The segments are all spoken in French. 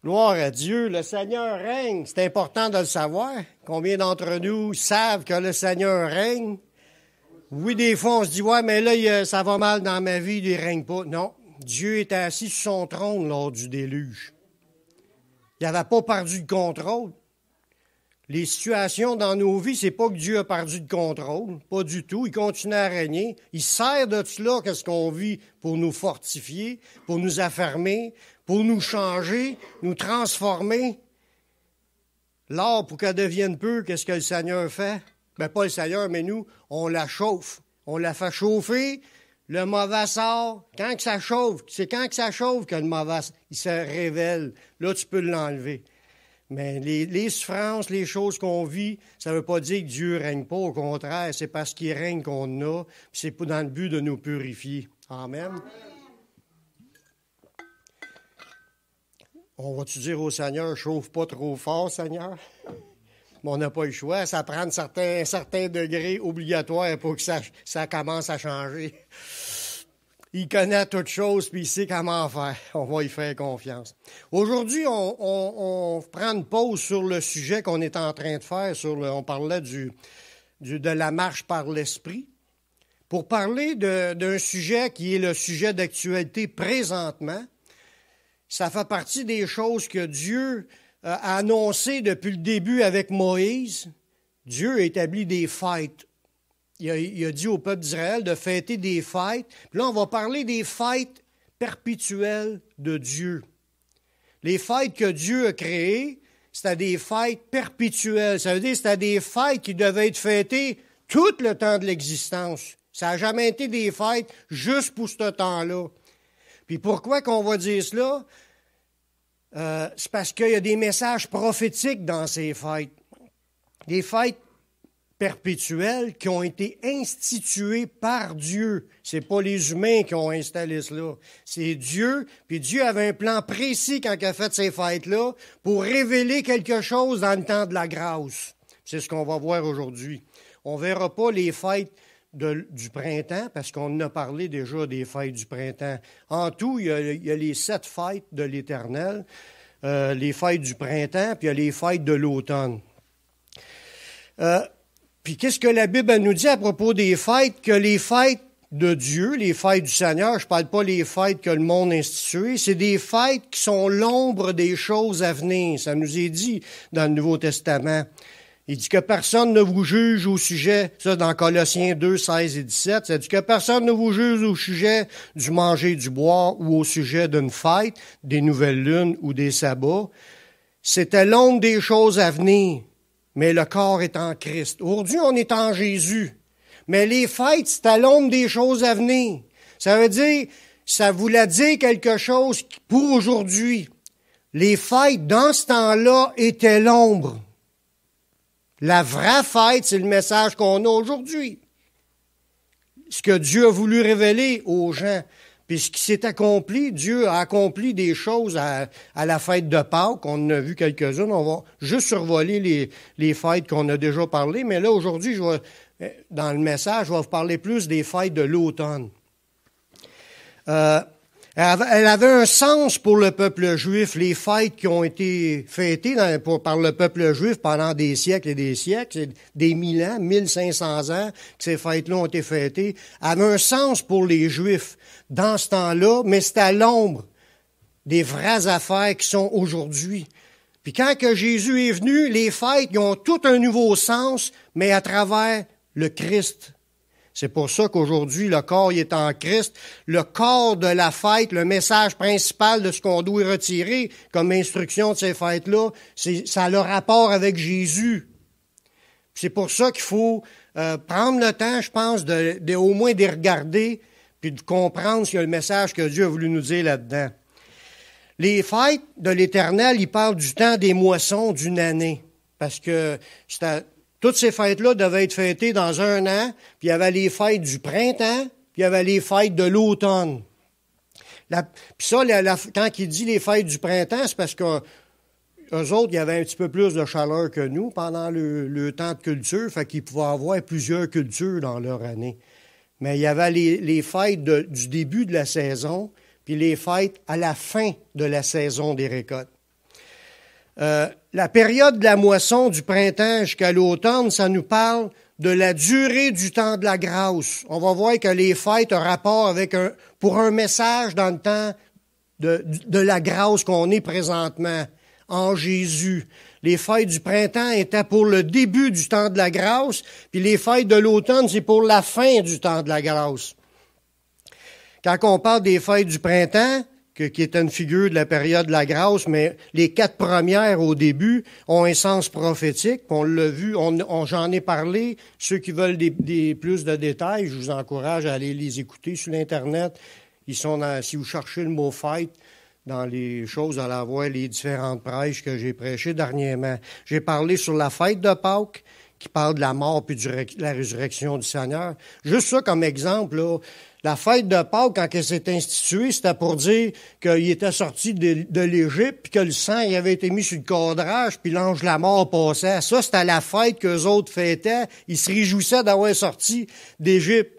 Gloire à Dieu, le Seigneur règne. C'est important de le savoir. Combien d'entre nous savent que le Seigneur règne? Oui, des fois, on se dit, ouais, mais là, ça va mal dans ma vie, il ne règne pas. Non, Dieu était assis sur son trône lors du déluge. Il n'avait pas perdu le contrôle. Les situations dans nos vies, c'est pas que Dieu a perdu le contrôle, pas du tout. Il continue à régner. Il sert de cela, qu'est-ce qu'on vit, pour nous fortifier, pour nous affermer, pour nous changer, nous transformer. L'or, pour qu'elle devienne peu, qu'est-ce que le Seigneur fait? Ben, pas le Seigneur, mais nous, on la chauffe. On la fait chauffer, le mauvais sort. Quand que ça chauffe, c'est quand que ça chauffe que le mauvais, il se révèle. Là, tu peux l'enlever. Mais les souffrances, les choses qu'on vit, ça ne veut pas dire que Dieu ne règne pas. Au contraire, c'est parce qu'il règne qu'on a. Puis c'est dans le but de nous purifier. Amen. On va-tu dire au Seigneur, chauffe pas trop fort, Seigneur? Mais on n'a pas le choix. Ça prend un certain degré obligatoire pour que ça commence à changer. Il connaît toutes choses, puis il sait comment faire. On va y faire confiance. Aujourd'hui, on prend une pause sur le sujet qu'on est en train de faire. On parlait de la marche par l'Esprit. Pour parler d'un sujet qui est le sujet d'actualité présentement, ça fait partie des choses que Dieu a annoncées depuis le début avec Moïse. Dieu a établi des fêtes. Il a dit au peuple d'Israël de fêter des fêtes. Puis là, on va parler des fêtes perpétuelles de Dieu. Les fêtes que Dieu a créées, c'était des fêtes perpétuelles. Ça veut dire que c'était des fêtes qui devaient être fêtées tout le temps de l'existence. Ça n'a jamais été des fêtes juste pour ce temps-là. Puis pourquoi qu'on va dire cela? C'est parce qu'il y a des messages prophétiques dans ces fêtes. Des fêtes perpétuelles qui ont été instituées par Dieu. C'est pas les humains qui ont installé cela. C'est Dieu. Puis Dieu avait un plan précis quand il a fait ces fêtes-là pour révéler quelque chose dans le temps de la grâce. C'est ce qu'on va voir aujourd'hui. On ne verra pas les fêtes du printemps, parce qu'on en a parlé déjà des fêtes du printemps. En tout, il y a les 7 fêtes de l'Éternel, les fêtes du printemps, puis il y a les fêtes de l'automne. Puis qu'est-ce que la Bible nous dit à propos des fêtes? Que les fêtes de Dieu, les fêtes du Seigneur, je ne parle pas des fêtes que le monde a instituées, c'est des fêtes qui sont l'ombre des choses à venir. Ça nous est dit dans le Nouveau Testament. Il dit que personne ne vous juge au sujet, ça dans Colossiens 2, 16 et 17, ça dit que personne ne vous juge au sujet du manger et du boire ou au sujet d'une fête, des nouvelles lunes ou des sabbats. C'était l'ombre des choses à venir, mais le corps est en Christ. Aujourd'hui, on est en Jésus, mais les fêtes, c'était l'ombre des choses à venir. Ça veut dire, ça voulait dire quelque chose pour aujourd'hui. Les fêtes, dans ce temps-là, étaient l'ombre. La vraie fête, c'est le message qu'on a aujourd'hui. Ce que Dieu a voulu révéler aux gens. Puis ce qui s'est accompli, Dieu a accompli des choses à la fête de Pâques. On en a vu quelques-unes. On va juste survoler les fêtes qu'on a déjà parlé. Mais là, aujourd'hui, dans le message, je vais vous parler plus des fêtes de l'automne. Elle avait un sens pour le peuple juif, les fêtes qui ont été fêtées par le peuple juif pendant des siècles et des siècles, c'est des 1000 ans, 1500 ans que ces fêtes-là ont été fêtées, avaient un sens pour les Juifs dans ce temps-là, mais c'était à l'ombre des vraies affaires qui sont aujourd'hui. Puis quand que Jésus est venu, les fêtes ils ont tout un nouveau sens, mais à travers le Christ. C'est pour ça qu'aujourd'hui, le corps il est en Christ. Le corps de la fête, le message principal de ce qu'on doit retirer comme instruction de ces fêtes-là, ça a le rapport avec Jésus. C'est pour ça qu'il faut prendre le temps, je pense, au moins de les regarder puis de comprendre ce que le message que Dieu a voulu nous dire là-dedans. Les fêtes de l'Éternel, ils parlent du temps des moissons d'une année. Parce que toutes ces fêtes-là devaient être fêtées dans un an, puis il y avait les fêtes du printemps, puis il y avait les fêtes de l'automne. Puis ça, quand il dit les fêtes du printemps, c'est parce qu'eux autres, il y avait un petit peu plus de chaleur que nous pendant le temps de culture, fait qu'ils pouvaient avoir plusieurs cultures dans leur année. Mais il y avait les fêtes du début de la saison, puis les fêtes à la fin de la saison des récoltes. La période de la moisson du printemps jusqu'à l'automne, ça nous parle de la durée du temps de la grâce. On va voir que les fêtes ont rapport avec pour un message dans le temps de la grâce qu'on est présentement en Jésus. Les fêtes du printemps étaient pour le début du temps de la grâce, puis les fêtes de l'automne, c'est pour la fin du temps de la grâce. Quand on parle des fêtes du printemps, qui est une figure de la période de la grâce, mais les 4 premières au début ont un sens prophétique. On l'a vu, j'en ai parlé. Ceux qui veulent plus de détails, je vous encourage à aller les écouter sur l'Internet. Si vous cherchez le mot « fête », dans les choses, vous allez voir les différentes prêches que j'ai prêchées dernièrement. J'ai parlé sur la fête de Pâques, qui parle de la mort puis de la résurrection du Seigneur. Juste ça comme exemple, là. La fête de Pâques, quand elle s'est instituée, c'était pour dire qu'il était sorti de l'Égypte, puis que le sang il avait été mis sur le cadrage, puis l'ange de la mort passait. Ça, c'était la fête qu'eux autres fêtaient. Ils se réjouissaient d'avoir sorti d'Égypte.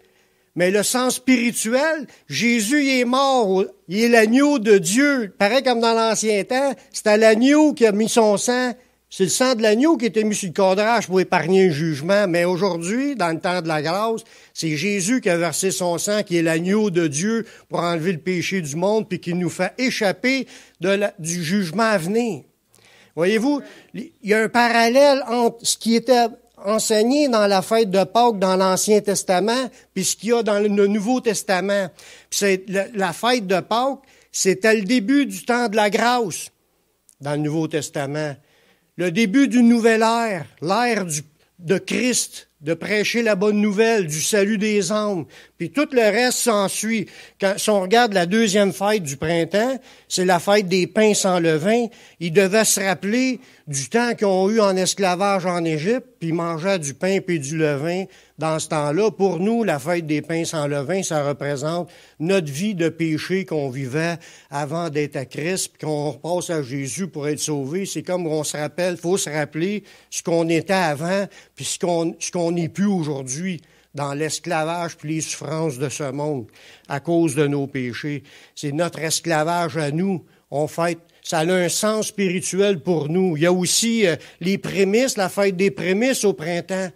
Mais le sens spirituel, Jésus il est mort, il est l'agneau de Dieu. Pareil comme dans l'Ancien temps, c'était l'agneau qui a mis son sang. C'est le sang de l'agneau qui était mis sur le cadrage pour épargner un jugement. Mais aujourd'hui, dans le temps de la grâce, c'est Jésus qui a versé son sang, qui est l'agneau de Dieu pour enlever le péché du monde, puis qui nous fait échapper du jugement à venir. Voyez-vous, il y a un parallèle entre ce qui était enseigné dans la fête de Pâques dans l'Ancien Testament, puis ce qu'il y a dans le Nouveau Testament. Puis la fête de Pâques, c'était le début du temps de la grâce dans le Nouveau Testament. Le début d'une nouvelle ère, l'ère de Christ, de prêcher la bonne nouvelle, du salut des âmes. Puis tout le reste s'ensuit. Si on regarde la deuxième fête du printemps, c'est la fête des pains sans levain. Ils devaient se rappeler du temps qu'ils ont eu en esclavage en Égypte, puis ils mangeaient du pain puis du levain dans ce temps-là. Pour nous, la fête des pains sans levain, ça représente notre vie de péché qu'on vivait avant d'être à Christ, puis qu'on passe à Jésus pour être sauvé. C'est comme on se rappelle, il faut se rappeler ce qu'on était avant, puis ce qu'on n'est plus aujourd'hui dans l'esclavage puis les souffrances de ce monde à cause de nos péchés. C'est notre esclavage à nous. On fête, ça a un sens spirituel pour nous. Il y a aussi les prémices, la fête des prémices au printemps.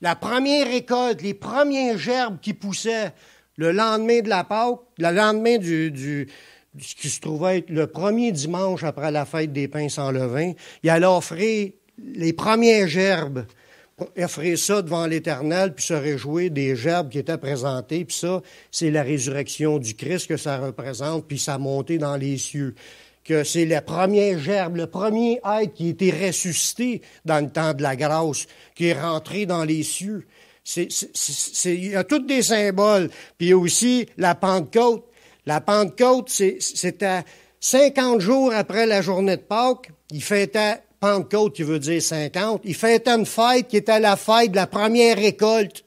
La première récolte, les premiers gerbes qui poussaient le lendemain de la Pâque, le lendemain ce qui se trouvait être le premier dimanche après la fête des pains sans levain, il allait offrir les premières gerbes, offrir ça devant l'Éternel, puis se réjouir des gerbes qui étaient présentées. Puis ça, c'est la résurrection du Christ que ça représente, puis sa montée dans les cieux. Que c'est la première gerbe, le premier être qui a été ressuscité dans le temps de la grâce, qui est rentré dans les cieux. Il y a tous des symboles. Puis il y a aussi la Pentecôte. La Pentecôte, c'était 50 jours après la journée de Pâques. Il fêtait Pentecôte, qui veut dire 50. Il fêtait une fête qui était la fête de la première récolte.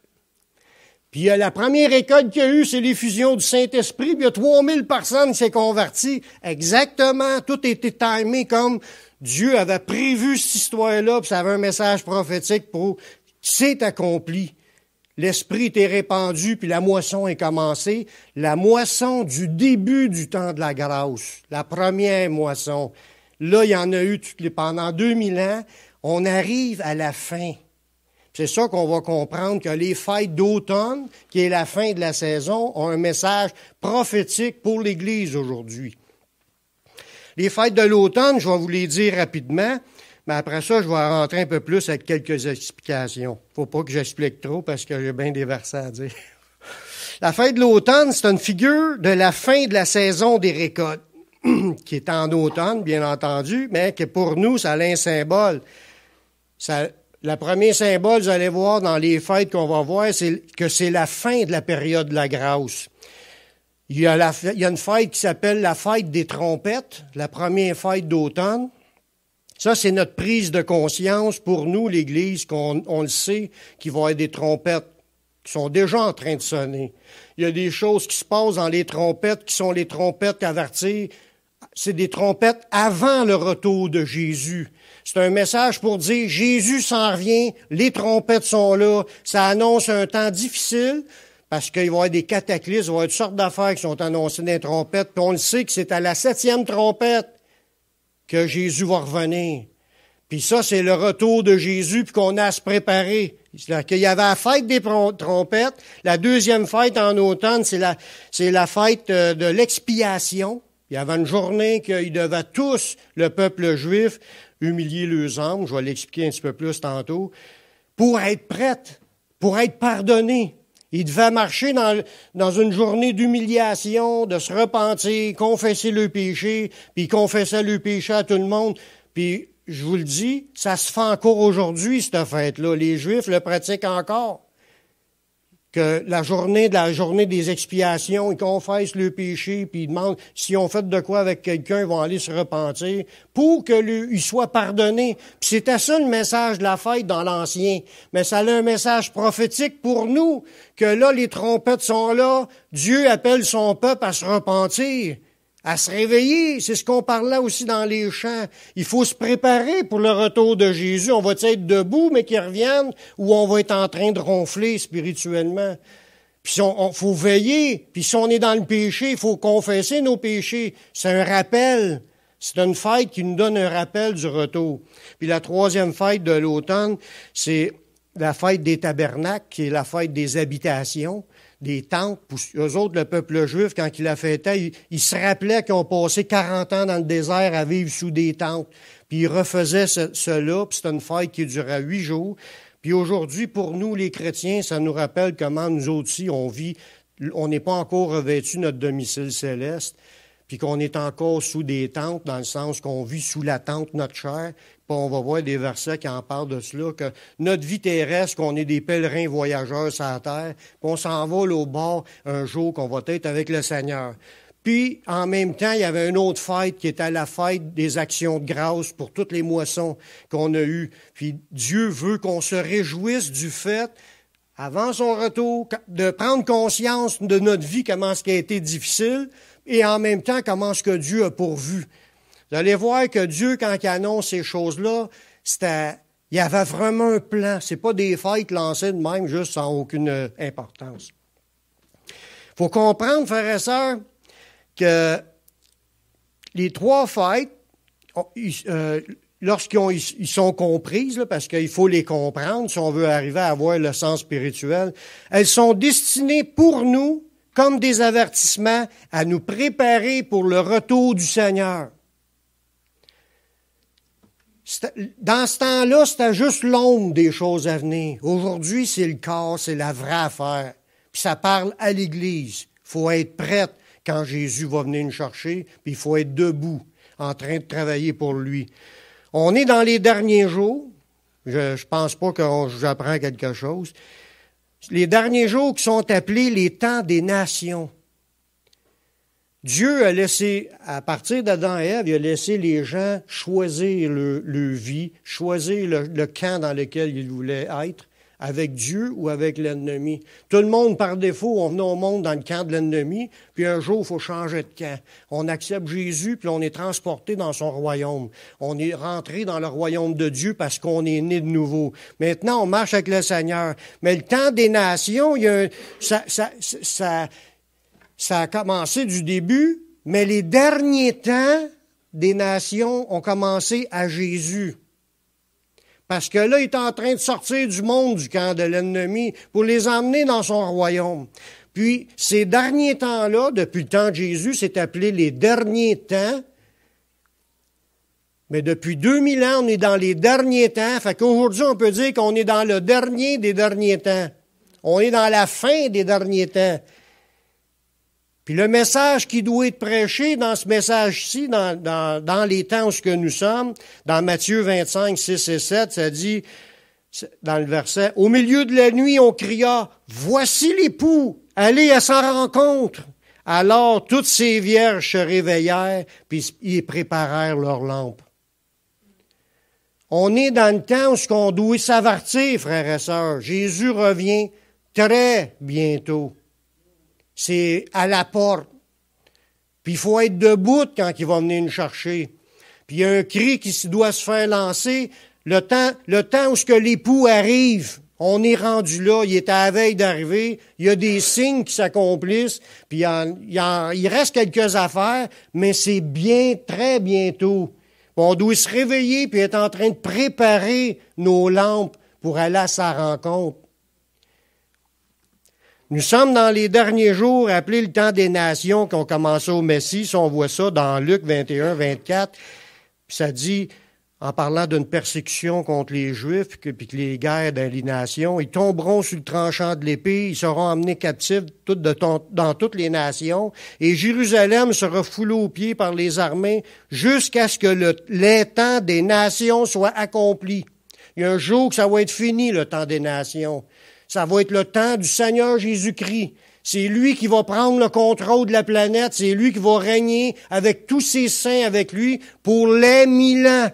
Puis la première récolte qu'il y a eu, c'est l'effusion du Saint-Esprit. Puis il y a 3000 personnes qui s'est converties. Exactement, tout était timé comme Dieu avait prévu cette histoire-là, puis ça avait un message prophétique pour c'est accompli. L'Esprit était répandu, puis la moisson est commencée. La moisson du début du temps de la grâce, la première moisson. Là, il y en a eu pendant 2000 ans. On arrive à la fin. C'est ça qu'on va comprendre, que les fêtes d'automne, qui est la fin de la saison, ont un message prophétique pour l'Église aujourd'hui. Les fêtes de l'automne, je vais vous les dire rapidement, mais après ça, je vais rentrer un peu plus avec quelques explications. Il ne faut pas que j'explique trop parce que j'ai bien des versets à dire. La fête de l'automne, c'est une figure de la fin de la saison des récoltes, qui est en automne, bien entendu, mais que pour nous, ça a un symbole. Le premier symbole, vous allez voir dans les fêtes qu'on va voir, c'est que c'est la fin de la période de la grâce. Il y a une fête qui s'appelle la fête des trompettes, la première fête d'automne. Ça, c'est notre prise de conscience pour nous, l'Église, qu'on le sait, qu'il va y avoir des trompettes qui sont déjà en train de sonner. Il y a des choses qui se passent dans les trompettes qui sont les trompettes averties. C'est des trompettes avant le retour de Jésus. C'est un message pour dire Jésus s'en revient, les trompettes sont là. Ça annonce un temps difficile parce qu'il va y avoir des cataclysmes, il va y avoir toutes sortes d'affaires qui sont annoncées dans les trompettes. Puis on le sait que c'est à la 7e trompette que Jésus va revenir. Puis ça, c'est le retour de Jésus, puis qu'on a à se préparer. Il y avait la fête des trompettes. La deuxième fête en automne, c'est la fête de l'expiation. Il y avait une journée qu'ils devaient tous, le peuple juif, humilier leurs âmes. Je vais l'expliquer un petit peu plus tantôt. Pour être prêtes, pour être pardonnés. Ils devaient marcher dans une journée d'humiliation, de se repentir, confesser le péché, puis ils confessaient le péché à tout le monde. Puis, je vous le dis, ça se fait encore aujourd'hui, cette fête-là. Les Juifs le pratiquent encore. Que la journée des expiations, ils confessent le péché, puis ils demandent s'ils ont fait de quoi avec quelqu'un, ils vont aller se repentir pour qu'il soit pardonné. Puis c'était ça le message de la fête dans l'Ancien. Mais ça a un message prophétique pour nous, que là, les trompettes sont là, Dieu appelle son peuple à se repentir, à se réveiller. C'est ce qu'on parlait aussi dans les chants. Il faut se préparer pour le retour de Jésus. On va être debout, mais qu'il revienne, ou on va être en train de ronfler spirituellement. Puis il faut veiller. Puis si on est dans le péché, il faut confesser nos péchés. C'est un rappel. C'est une fête qui nous donne un rappel du retour. Puis la troisième fête de l'automne, c'est la fête des tabernacles, qui est la fête des habitations, des tentes. Pour eux autres, le peuple juif, quand il la fêtait, ils se rappelaient qu'ils ont passé 40 ans dans le désert à vivre sous des tentes. Puis ils refaisaient cela, puis c'était une fête qui durait 8 jours. Puis aujourd'hui, pour nous, les chrétiens, ça nous rappelle comment nous aussi, on vit, on n'est pas encore revêtu notre domicile céleste, puis qu'on est encore sous des tentes, dans le sens qu'on vit sous la tente notre chair. Puis on va voir des versets qui en parlent de cela, que notre vie terrestre, qu'on est des pèlerins voyageurs sur la terre, puis on s'en va là, au bord un jour qu'on va être avec le Seigneur. Puis, en même temps, il y avait une autre fête qui était la fête des actions de grâce pour toutes les moissons qu'on a eues. Puis Dieu veut qu'on se réjouisse du fait, avant son retour, de prendre conscience de notre vie, comment ce qui a été difficile, et en même temps, comment ce que Dieu a pourvu. Vous allez voir que Dieu, quand il annonce ces choses-là, il y avait vraiment un plan. Ce n'est pas des fêtes lancées de même, juste sans aucune importance. Il faut comprendre, frères et sœurs, que les trois fêtes, lorsqu'ils sont comprises, là, parce qu'il faut les comprendre si on veut arriver à avoir le sens spirituel, elles sont destinées pour nous comme des avertissements à nous préparer pour le retour du Seigneur. Dans ce temps-là, c'était juste l'ombre des choses à venir. Aujourd'hui, c'est le corps, c'est la vraie affaire. Puis ça parle à l'Église. Il faut être prête quand Jésus va venir nous chercher, puis il faut être debout, en train de travailler pour lui. On est dans les derniers jours. Je ne pense pas que j'apprends quelque chose. Les derniers jours qui sont appelés les temps des nations. Dieu a laissé, à partir d'Adam et Ève, il a laissé les gens choisir leur vie, choisir le camp dans lequel ils voulaient être, avec Dieu ou avec l'ennemi. Tout le monde, par défaut, on venait au monde dans le camp de l'ennemi, puis un jour, il faut changer de camp. On accepte Jésus, puis on est transporté dans son royaume. On est rentré dans le royaume de Dieu parce qu'on est né de nouveau. Maintenant, on marche avec le Seigneur. Mais le temps des nations, ça a commencé du début, mais les derniers temps des nations ont commencé à Jésus. Parce que là, il est en train de sortir du monde, du camp de l'ennemi, pour les emmener dans son royaume. Puis, ces derniers temps-là, depuis le temps de Jésus, c'est appelé les derniers temps. Mais depuis 2000 ans, on est dans les derniers temps. Fait qu'aujourd'hui, on peut dire qu'on est dans le dernier des derniers temps. On est dans la fin des derniers temps. Puis le message qui doit être prêché dans ce message-ci, dans les temps où nous sommes, dans Matthieu 25, 6 et 7, ça dit, dans le verset, « Au milieu de la nuit, on cria, « Voici l'époux, allez à sa rencontre. » Alors toutes ces vierges se réveillèrent, puis ils préparèrent leurs lampes. On est dans le temps où on doit s'avertir, frères et sœurs. Jésus revient très bientôt. C'est à la porte. Puis il faut être debout quand il va venir nous chercher. Puis il y a un cri qui doit se faire lancer. Le temps où ce que l'époux arrive, on est rendu là, il est à la veille d'arriver, il y a des signes qui s'accomplissent, puis il reste quelques affaires, mais c'est bien, très bientôt. on doit se réveiller puis être en train de préparer nos lampes pour aller à sa rencontre. Nous sommes dans les derniers jours, appelés le temps des nations, qui ont commencé au Messie. Si on voit ça dans Luc 21, 24, ça dit, en parlant d'une persécution contre les Juifs, puis que les guerres dans les nations, ils tomberont sur le tranchant de l'épée, ils seront emmenés captifs dans toutes les nations, et Jérusalem sera foulée aux pieds par les armées jusqu'à ce que les temps des nations soient accomplis. Il y a un jour que ça va être fini, le temps des nations. Ça va être le temps du Seigneur Jésus-Christ. C'est lui qui va prendre le contrôle de la planète, c'est lui qui va régner avec tous ses saints avec lui pour les 1000 ans.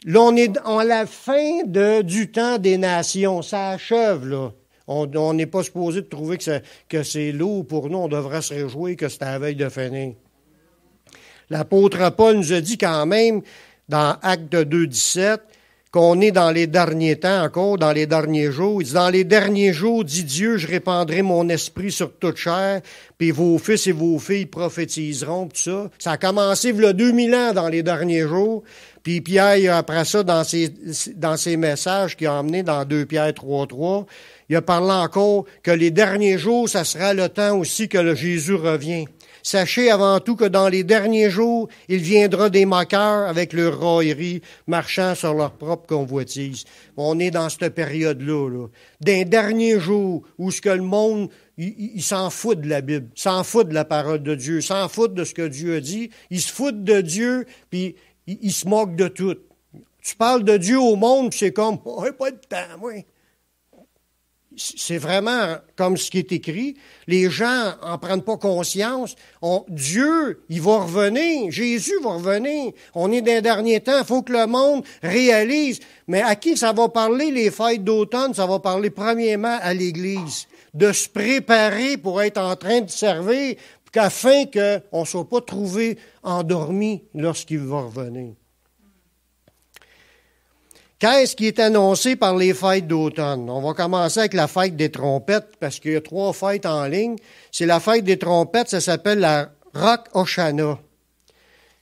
Là, on est en la fin du temps des nations. Ça achève, là. On n'est pas supposé de trouver que c'est lourd pour nous. On devrait se réjouir que c'est à la veille de finir. L'apôtre Paul nous a dit quand même, dans Actes 2, 17, qu'on est dans les derniers temps encore, dans les derniers jours. Il dit, dans les derniers jours, dit Dieu, je répandrai mon esprit sur toute chair, puis vos fils et vos filles prophétiseront, tout ça. Ça a commencé il y a 2000 ans dans les derniers jours. Puis Pierre, après ça, dans ses messages qu'il a emmenés dans 2 Pierre 3.3, il a parlé encore que les derniers jours, ça sera le temps aussi que le Jésus revient. Sachez avant tout que dans les derniers jours, il viendra des moqueurs avec leur raillerie, marchant sur leur propre convoitise. On est dans cette période-là, là. Des derniers jours où ce que le monde, il s'en fout de la Bible, s'en fout de la parole de Dieu, s'en fout de ce que Dieu a dit, il se fout de Dieu, puis il se moque de tout. Tu parles de Dieu au monde, puis c'est comme, on n'a pas de temps, moi. C'est vraiment comme ce qui est écrit. Les gens n'en prennent pas conscience. Dieu, il va revenir. Jésus va revenir. On est dans les derniers temps. Il faut que le monde réalise. Mais à qui ça va parler, les fêtes d'automne? Ça va parler premièrement à l'Église. De se préparer pour être en train de servir, afin qu'on ne soit pas trouvé endormi lorsqu'il va revenir. Qu'est-ce qui est annoncé par les fêtes d'automne? On va commencer avec la fête des trompettes, parce qu'il y a 3 fêtes en ligne. C'est la fête des trompettes, ça s'appelle la Rosh Hashanah.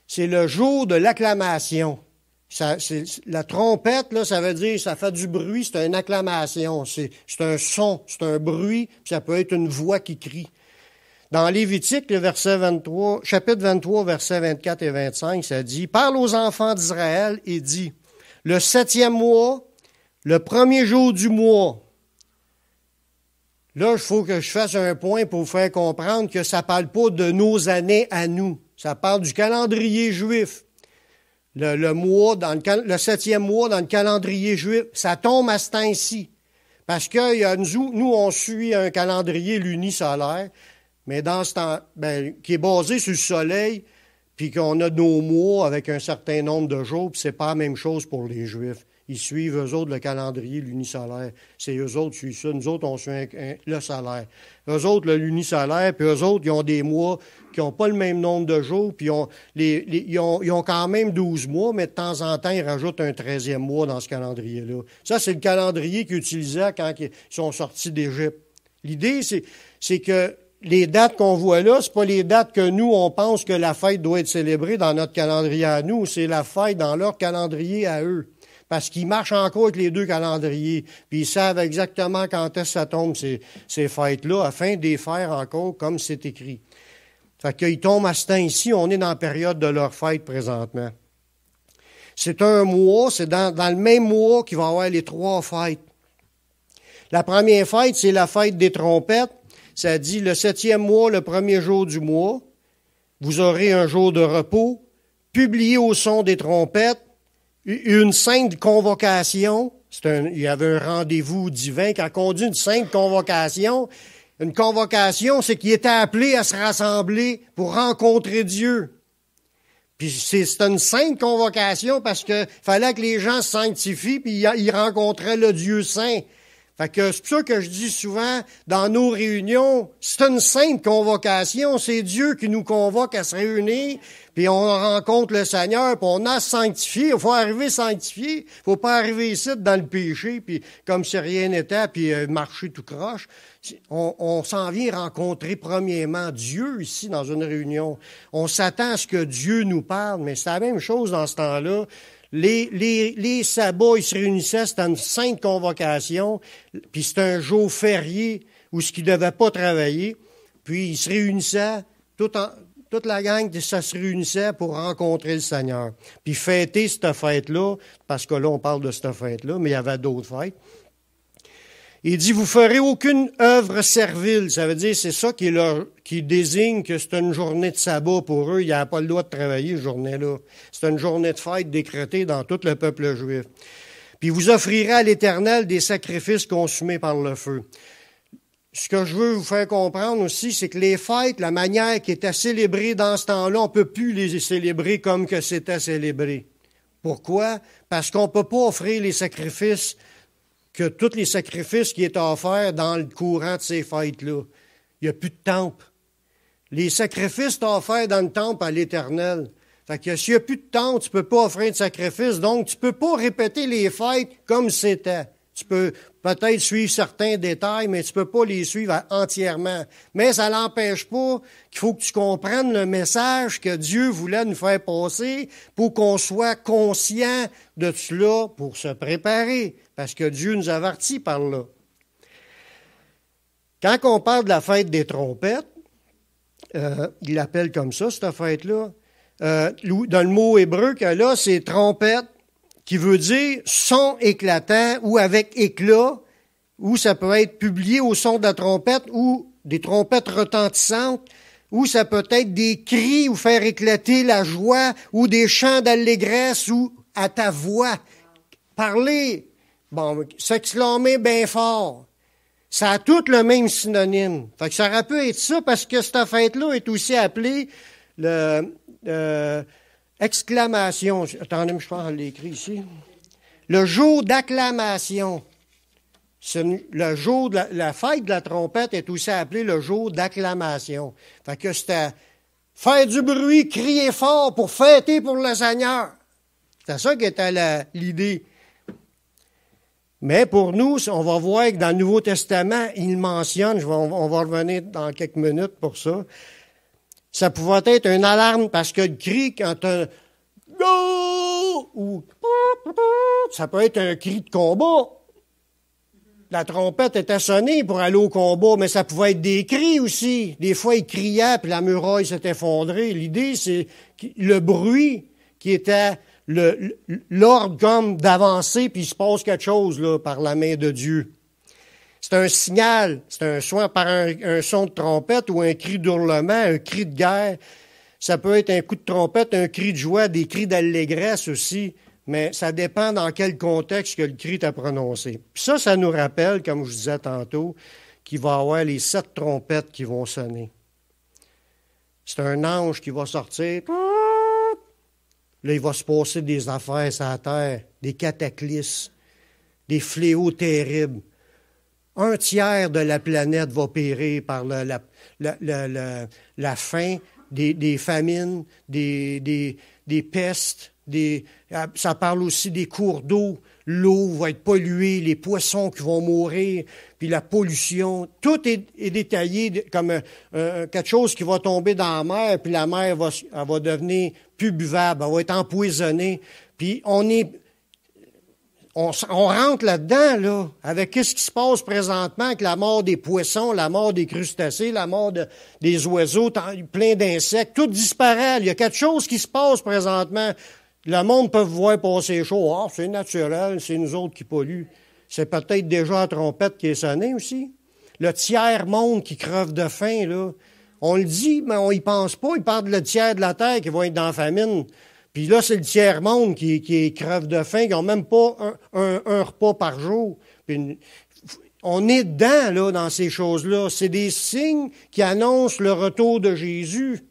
C'est le jour de l'acclamation. La trompette, là, ça veut dire, ça fait du bruit, c'est une acclamation. C'est un son, c'est un bruit, puis ça peut être une voix qui crie. Dans Lévitique, le chapitre 23, versets 24 et 25, ça dit « Parle aux enfants d'Israël et dis, le 7e mois, le 1er jour du mois. » Là, il faut que je fasse un point pour vous faire comprendre que ça ne parle pas de nos années à nous. Ça parle du calendrier juif. Le 7e mois dans le calendrier juif, ça tombe à ce temps-ci. Parce que nous, on suit un calendrier lunisolaire, mais dans ce temps, qui est basé sur le soleil, puis qu'on a nos mois avec un certain nombre de jours, puis c'est pas la même chose pour les Juifs. Ils suivent, eux autres, le calendrier lunisolaire. C'est eux autres qui suivent ça. Nous autres, on suit le solaire. Eux autres, le lunisolaire, puis eux autres, ils ont des mois qui n'ont pas le même nombre de jours, puis ils ont quand même 12 mois, mais de temps en temps, ils rajoutent un 13e mois dans ce calendrier-là. Ça, c'est le calendrier qu'ils utilisaient quand ils sont sortis d'Égypte. L'idée, c'est que les dates qu'on voit là, ce pas les dates que nous, on pense que la fête doit être célébrée dans notre calendrier à nous. C'est la fête dans leur calendrier à eux. Parce qu'ils marchent encore avec les 2 calendriers. Puis ils savent exactement quand est-ce que ça tombe, ces fêtes-là, afin de les faire encore comme c'est écrit. Fait qu'ils tombent à ce temps-ci, on est dans la période de leur fête présentement. C'est un mois, c'est dans le même mois qu'il va y avoir les 3 fêtes. La première fête, c'est la fête des trompettes. Ça dit le 7e mois, le 1er jour du mois, vous aurez un jour de repos, publié au son des trompettes, une sainte convocation. Il y avait un rendez-vous divin. Quand on dit une sainte convocation, c'est qu'il était appelé à se rassembler pour rencontrer Dieu. Puis c'est une sainte convocation parce qu'il fallait que les gens se sanctifient puis ils rencontraient le Dieu saint. Fait que c'est pour ça que je dis souvent, dans nos réunions, c'est une sainte convocation. C'est Dieu qui nous convoque à se réunir, puis on rencontre le Seigneur, puis on a sanctifié. Il faut arriver sanctifié. Il faut pas arriver ici dans le péché, puis comme si rien n'était, puis marcher tout croche. On s'en vient rencontrer premièrement Dieu ici dans une réunion. On s'attend à ce que Dieu nous parle, mais c'est la même chose dans ce temps-là. Les sabbats, ils se réunissaient, c'était une sainte convocation, puis c'était un jour férié où ils ne devaient pas travailler, puis ils se réunissaient, toute la gang, ça se réunissait pour rencontrer le Seigneur, puis fêter cette fête-là, parce que là, on parle de cette fête-là, mais il y avait d'autres fêtes. Il dit, vous ferez aucune œuvre servile. Ça veut dire, c'est ça qui désigne que c'est une journée de sabbat pour eux. Il n'y a pas le droit de travailler, cette journée-là. C'est une journée de fête décrétée dans tout le peuple juif. Puis vous offrirez à l'Éternel des sacrifices consumés par le feu. Ce que je veux vous faire comprendre aussi, c'est que les fêtes, la manière qui était célébrée dans ce temps-là, on ne peut plus les célébrer comme que c'était célébré. Pourquoi? Parce qu'on ne peut pas offrir les sacrifices que tous les sacrifices qui étaient offerts dans le courant de ces fêtes-là. Il n'y a plus de temple. Les sacrifices sont offerts dans le temple à l'Éternel. Fait que s'il n'y a plus de temple, tu ne peux pas offrir de sacrifice, donc tu ne peux pas répéter les fêtes comme c'était. Tu peux peut-être suivre certains détails, mais tu ne peux pas les suivre entièrement. Mais ça n'empêche pas qu'il faut que tu comprennes le message que Dieu voulait nous faire passer pour qu'on soit conscient de cela pour se préparer, parce que Dieu nous avertit par là. Quand on parle de la fête des trompettes, il l'appelle comme ça, cette fête-là, dans le mot hébreu que là, c'est trompette, qui veut dire son éclatant ou avec éclat, ou ça peut être publié au son de la trompette, ou des trompettes retentissantes, ou ça peut être des cris ou faire éclater la joie, ou des chants d'allégresse, ou à ta voix. Parler, s'exclamer bien fort. Ça a tout le même synonyme. Fait que ça aurait pu être ça, parce que cette fête-là est aussi appelée exclamation. Attendez, je pense que je l'ai écrit ici. Le jour d'acclamation. Le jour de la fête de la trompette est aussi appelée le jour d'acclamation. Fait que c'était faire du bruit, crier fort pour fêter pour le Seigneur. C'était ça qui était l'idée. Mais pour nous, on va voir que dans le Nouveau Testament, il mentionne, on va revenir dans quelques minutes pour ça, ça pouvait être une alarme parce que le cri, quand un go ou ça peut être un cri de combat. La trompette était sonnée pour aller au combat, mais ça pouvait être des cris aussi. Des fois, ils criaient, puis la muraille s'est effondrée. L'idée, c'est le bruit qui était l'ordre comme d'avancer, puis il se passe quelque chose là, par la main de Dieu. C'est un signal, soit par un son de trompette ou un cri d'hurlement, un cri de guerre. Ça peut être un coup de trompette, un cri de joie, des cris d'allégresse aussi, mais ça dépend dans quel contexte que le cri t'a prononcé. Puis ça nous rappelle, comme je disais tantôt, qu'il va y avoir les 7 trompettes qui vont sonner. C'est un ange qui va sortir. Là, il va se passer des affaires sur la terre, des cataclysmes, des fléaux terribles. 1/3 de la planète va périr par la faim, des famines, des pestes. Ça parle aussi des cours d'eau. L'eau va être polluée, les poissons qui vont mourir, puis la pollution. Tout est détaillé comme quelque chose qui va tomber dans la mer, puis la mer elle va devenir plus buvable, elle va être empoisonnée. Puis on rentre là-dedans, là, avec ce qui se passe présentement, avec la mort des poissons, la mort des crustacés, la mort des oiseaux, plein d'insectes, tout disparaît. Il y a quelque chose qui se passe présentement. Le monde peut voir passer chaud. Ah, c'est naturel, c'est nous autres qui polluent. C'est peut-être déjà la trompette qui est sonnée aussi. Le tiers-monde qui creve de faim, là. On le dit, mais on y pense pas. Il parle de le tiers de la terre qui va être dans la famine. Puis là, c'est le tiers-monde qui crève de faim, qui n'ont même pas un repas par jour. Puis on est dedans, là, dans ces choses-là. C'est des signes qui annoncent le retour de Jésus.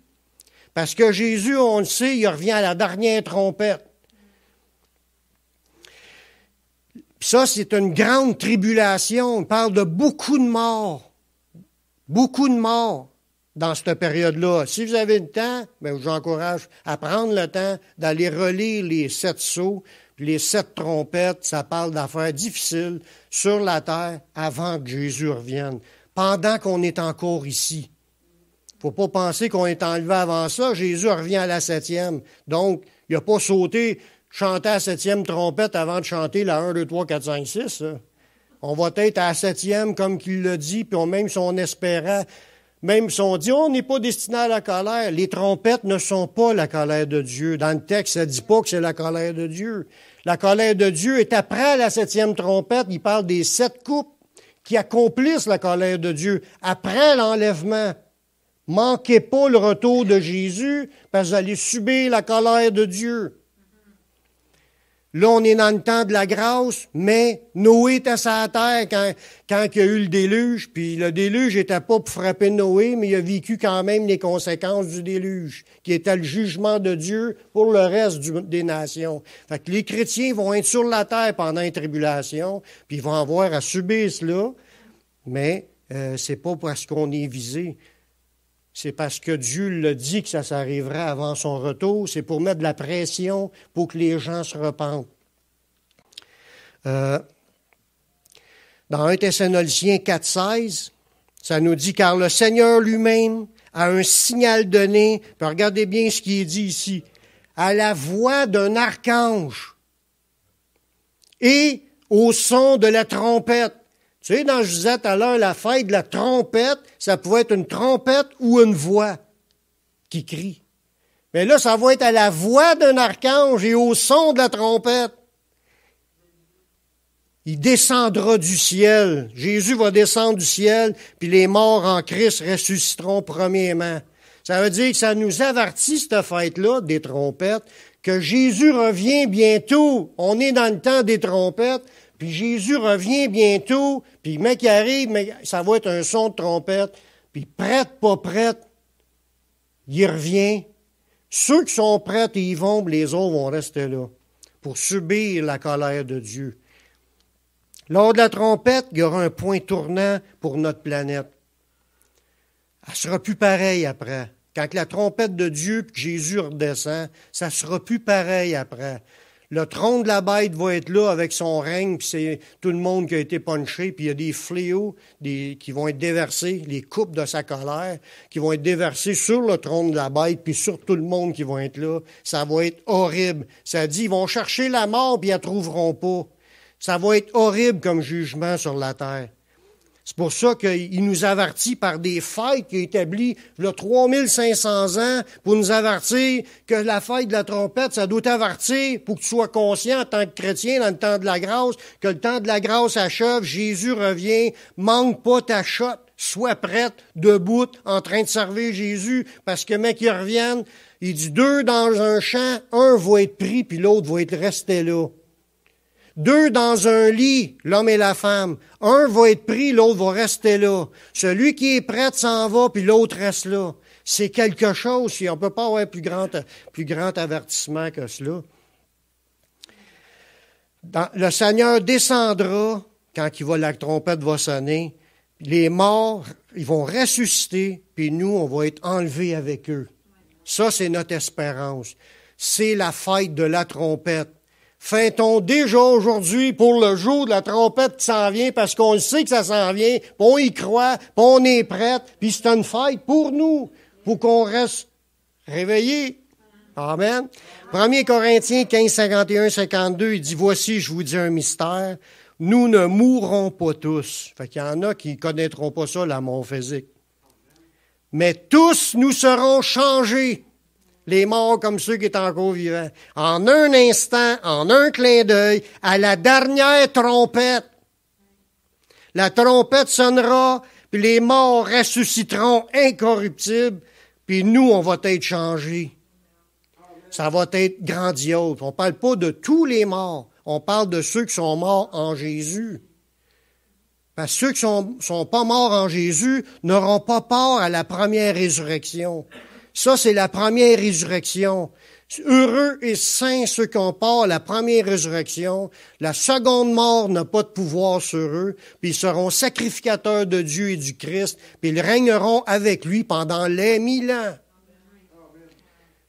Parce que Jésus, on le sait, il revient à la dernière trompette. Puis ça, c'est une grande tribulation. On parle de beaucoup de morts. Beaucoup de morts dans cette période-là. Si vous avez le temps, bien, je vous encourage à prendre le temps d'aller relire les 7 sceaux, puis les 7 trompettes. Ça parle d'affaires difficiles sur la terre avant que Jésus revienne, pendant qu'on est encore ici. Il ne faut pas penser qu'on est enlevé avant ça. Jésus revient à la 7e. Donc, il n'a pas sauté, chanté à la 7e trompette avant de chanter la 1, 2, 3, 4, 5, 6. Ça. On va être à la 7e, comme qu'il l'a dit, puis même si on espérait, même si on dit, on n'est pas destiné à la colère. Les trompettes ne sont pas la colère de Dieu. Dans le texte, ça ne dit pas que c'est la colère de Dieu. La colère de Dieu est après la 7e trompette. Il parle des 7 coupes qui accomplissent la colère de Dieu après l'enlèvement. Manquez pas le retour de Jésus parce que vous allez subir la colère de Dieu. Là, on est dans le temps de la grâce, mais Noé était sur la terre quand il y a eu le déluge. Puis le déluge n'était pas pour frapper Noé, mais il a vécu quand même les conséquences du déluge, qui était le jugement de Dieu pour le reste des nations. Fait que les chrétiens vont être sur la terre pendant les tribulations, puis ils vont avoir à subir cela, mais c'est pas parce qu'on est visé. C'est parce que Dieu l'a dit que ça s'arriverait avant son retour. C'est pour mettre de la pression pour que les gens se repentent. Dans 1 Thessaloniciens 4,16, ça nous dit « Car le Seigneur lui-même a un signal donné. » Puis regardez bien ce qui est dit ici. « À la voix d'un archange et au son de la trompette. » Tu sais, dans je disais tout à l'heure, la fête de la trompette, ça pouvait être une trompette ou une voix qui crie. Mais là, ça va être à la voix d'un archange et au son de la trompette. Il descendra du ciel. Jésus va descendre du ciel, puis les morts en Christ ressusciteront premièrement. Ça veut dire que ça nous avertit, cette fête-là, des trompettes, que Jésus revient bientôt. On est dans le temps des trompettes. Puis Jésus revient bientôt, puis le mec qui arrive, ça va être un son de trompette, puis prête, pas prête, il revient. Ceux qui sont prêts, ils vont, les autres vont rester là, pour subir la colère de Dieu. Lors de la trompette, il y aura un point tournant pour notre planète. Elle ne sera plus pareille après. Quand la trompette de Dieu et que Jésus redescend, ça ne sera plus pareil après. Le trône de la bête va être là avec son règne, puis c'est tout le monde qui a été punché, puis il y a des fléaux qui vont être déversés, les coupes de sa colère, qui vont être déversés sur le trône de la bête, puis sur tout le monde qui va être là. Ça va être horrible. Ça dit, ils vont chercher la mort, puis ils ne la trouveront pas. Ça va être horrible comme jugement sur la terre. C'est pour ça qu'il nous avertit par des fêtes qu'il a établies il y a 3500 ans pour nous avertir que la fête de la trompette, ça doit t'avertir pour que tu sois conscient en tant que chrétien dans le temps de la grâce, que le temps de la grâce achève, Jésus revient, manque pas ta shot, sois prête, debout, en train de servir Jésus, parce que mec, il revienne, il dit 2 dans un champ, un va être pris puis l'autre va être resté là. 2 dans un lit, l'homme et la femme. Un va être pris, l'autre va rester là. Celui qui est prêt s'en va, puis l'autre reste là. C'est quelque chose. On ne peut pas avoir plus grand avertissement que cela. Le Seigneur descendra quand la trompette va sonner. Les morts, ils vont ressusciter, puis nous, on va être enlevés avec eux. Ça, c'est notre espérance. C'est la fête de la trompette. Fait-on déjà aujourd'hui pour le jour de la trompette qui s'en vient, parce qu'on sait que ça s'en vient, puis on y croit, puis on est prêt, puis c'est une fête pour nous, pour qu'on reste réveillés. Amen. 1 Corinthiens 15, 51, 52, il dit, « Voici, je vous dis un mystère, nous ne mourrons pas tous. » Fait qu'il y en a qui ne connaîtront pas ça, la mort physique. « Mais tous nous serons changés. » Les morts comme ceux qui sont encore vivants. En un instant, en un clin d'œil, à la dernière trompette. La trompette sonnera, puis les morts ressusciteront incorruptibles, puis nous, on va être changés. Ça va être grandiose. On ne parle pas de tous les morts. On parle de ceux qui sont morts en Jésus. Parce que ceux qui ne sont pas morts en Jésus n'auront pas part à la première résurrection. Ça, c'est la première résurrection. Heureux et saints ceux qui ont part à la première résurrection. La seconde mort n'a pas de pouvoir sur eux, puis ils seront sacrificateurs de Dieu et du Christ, puis ils régneront avec lui pendant les 1000 ans.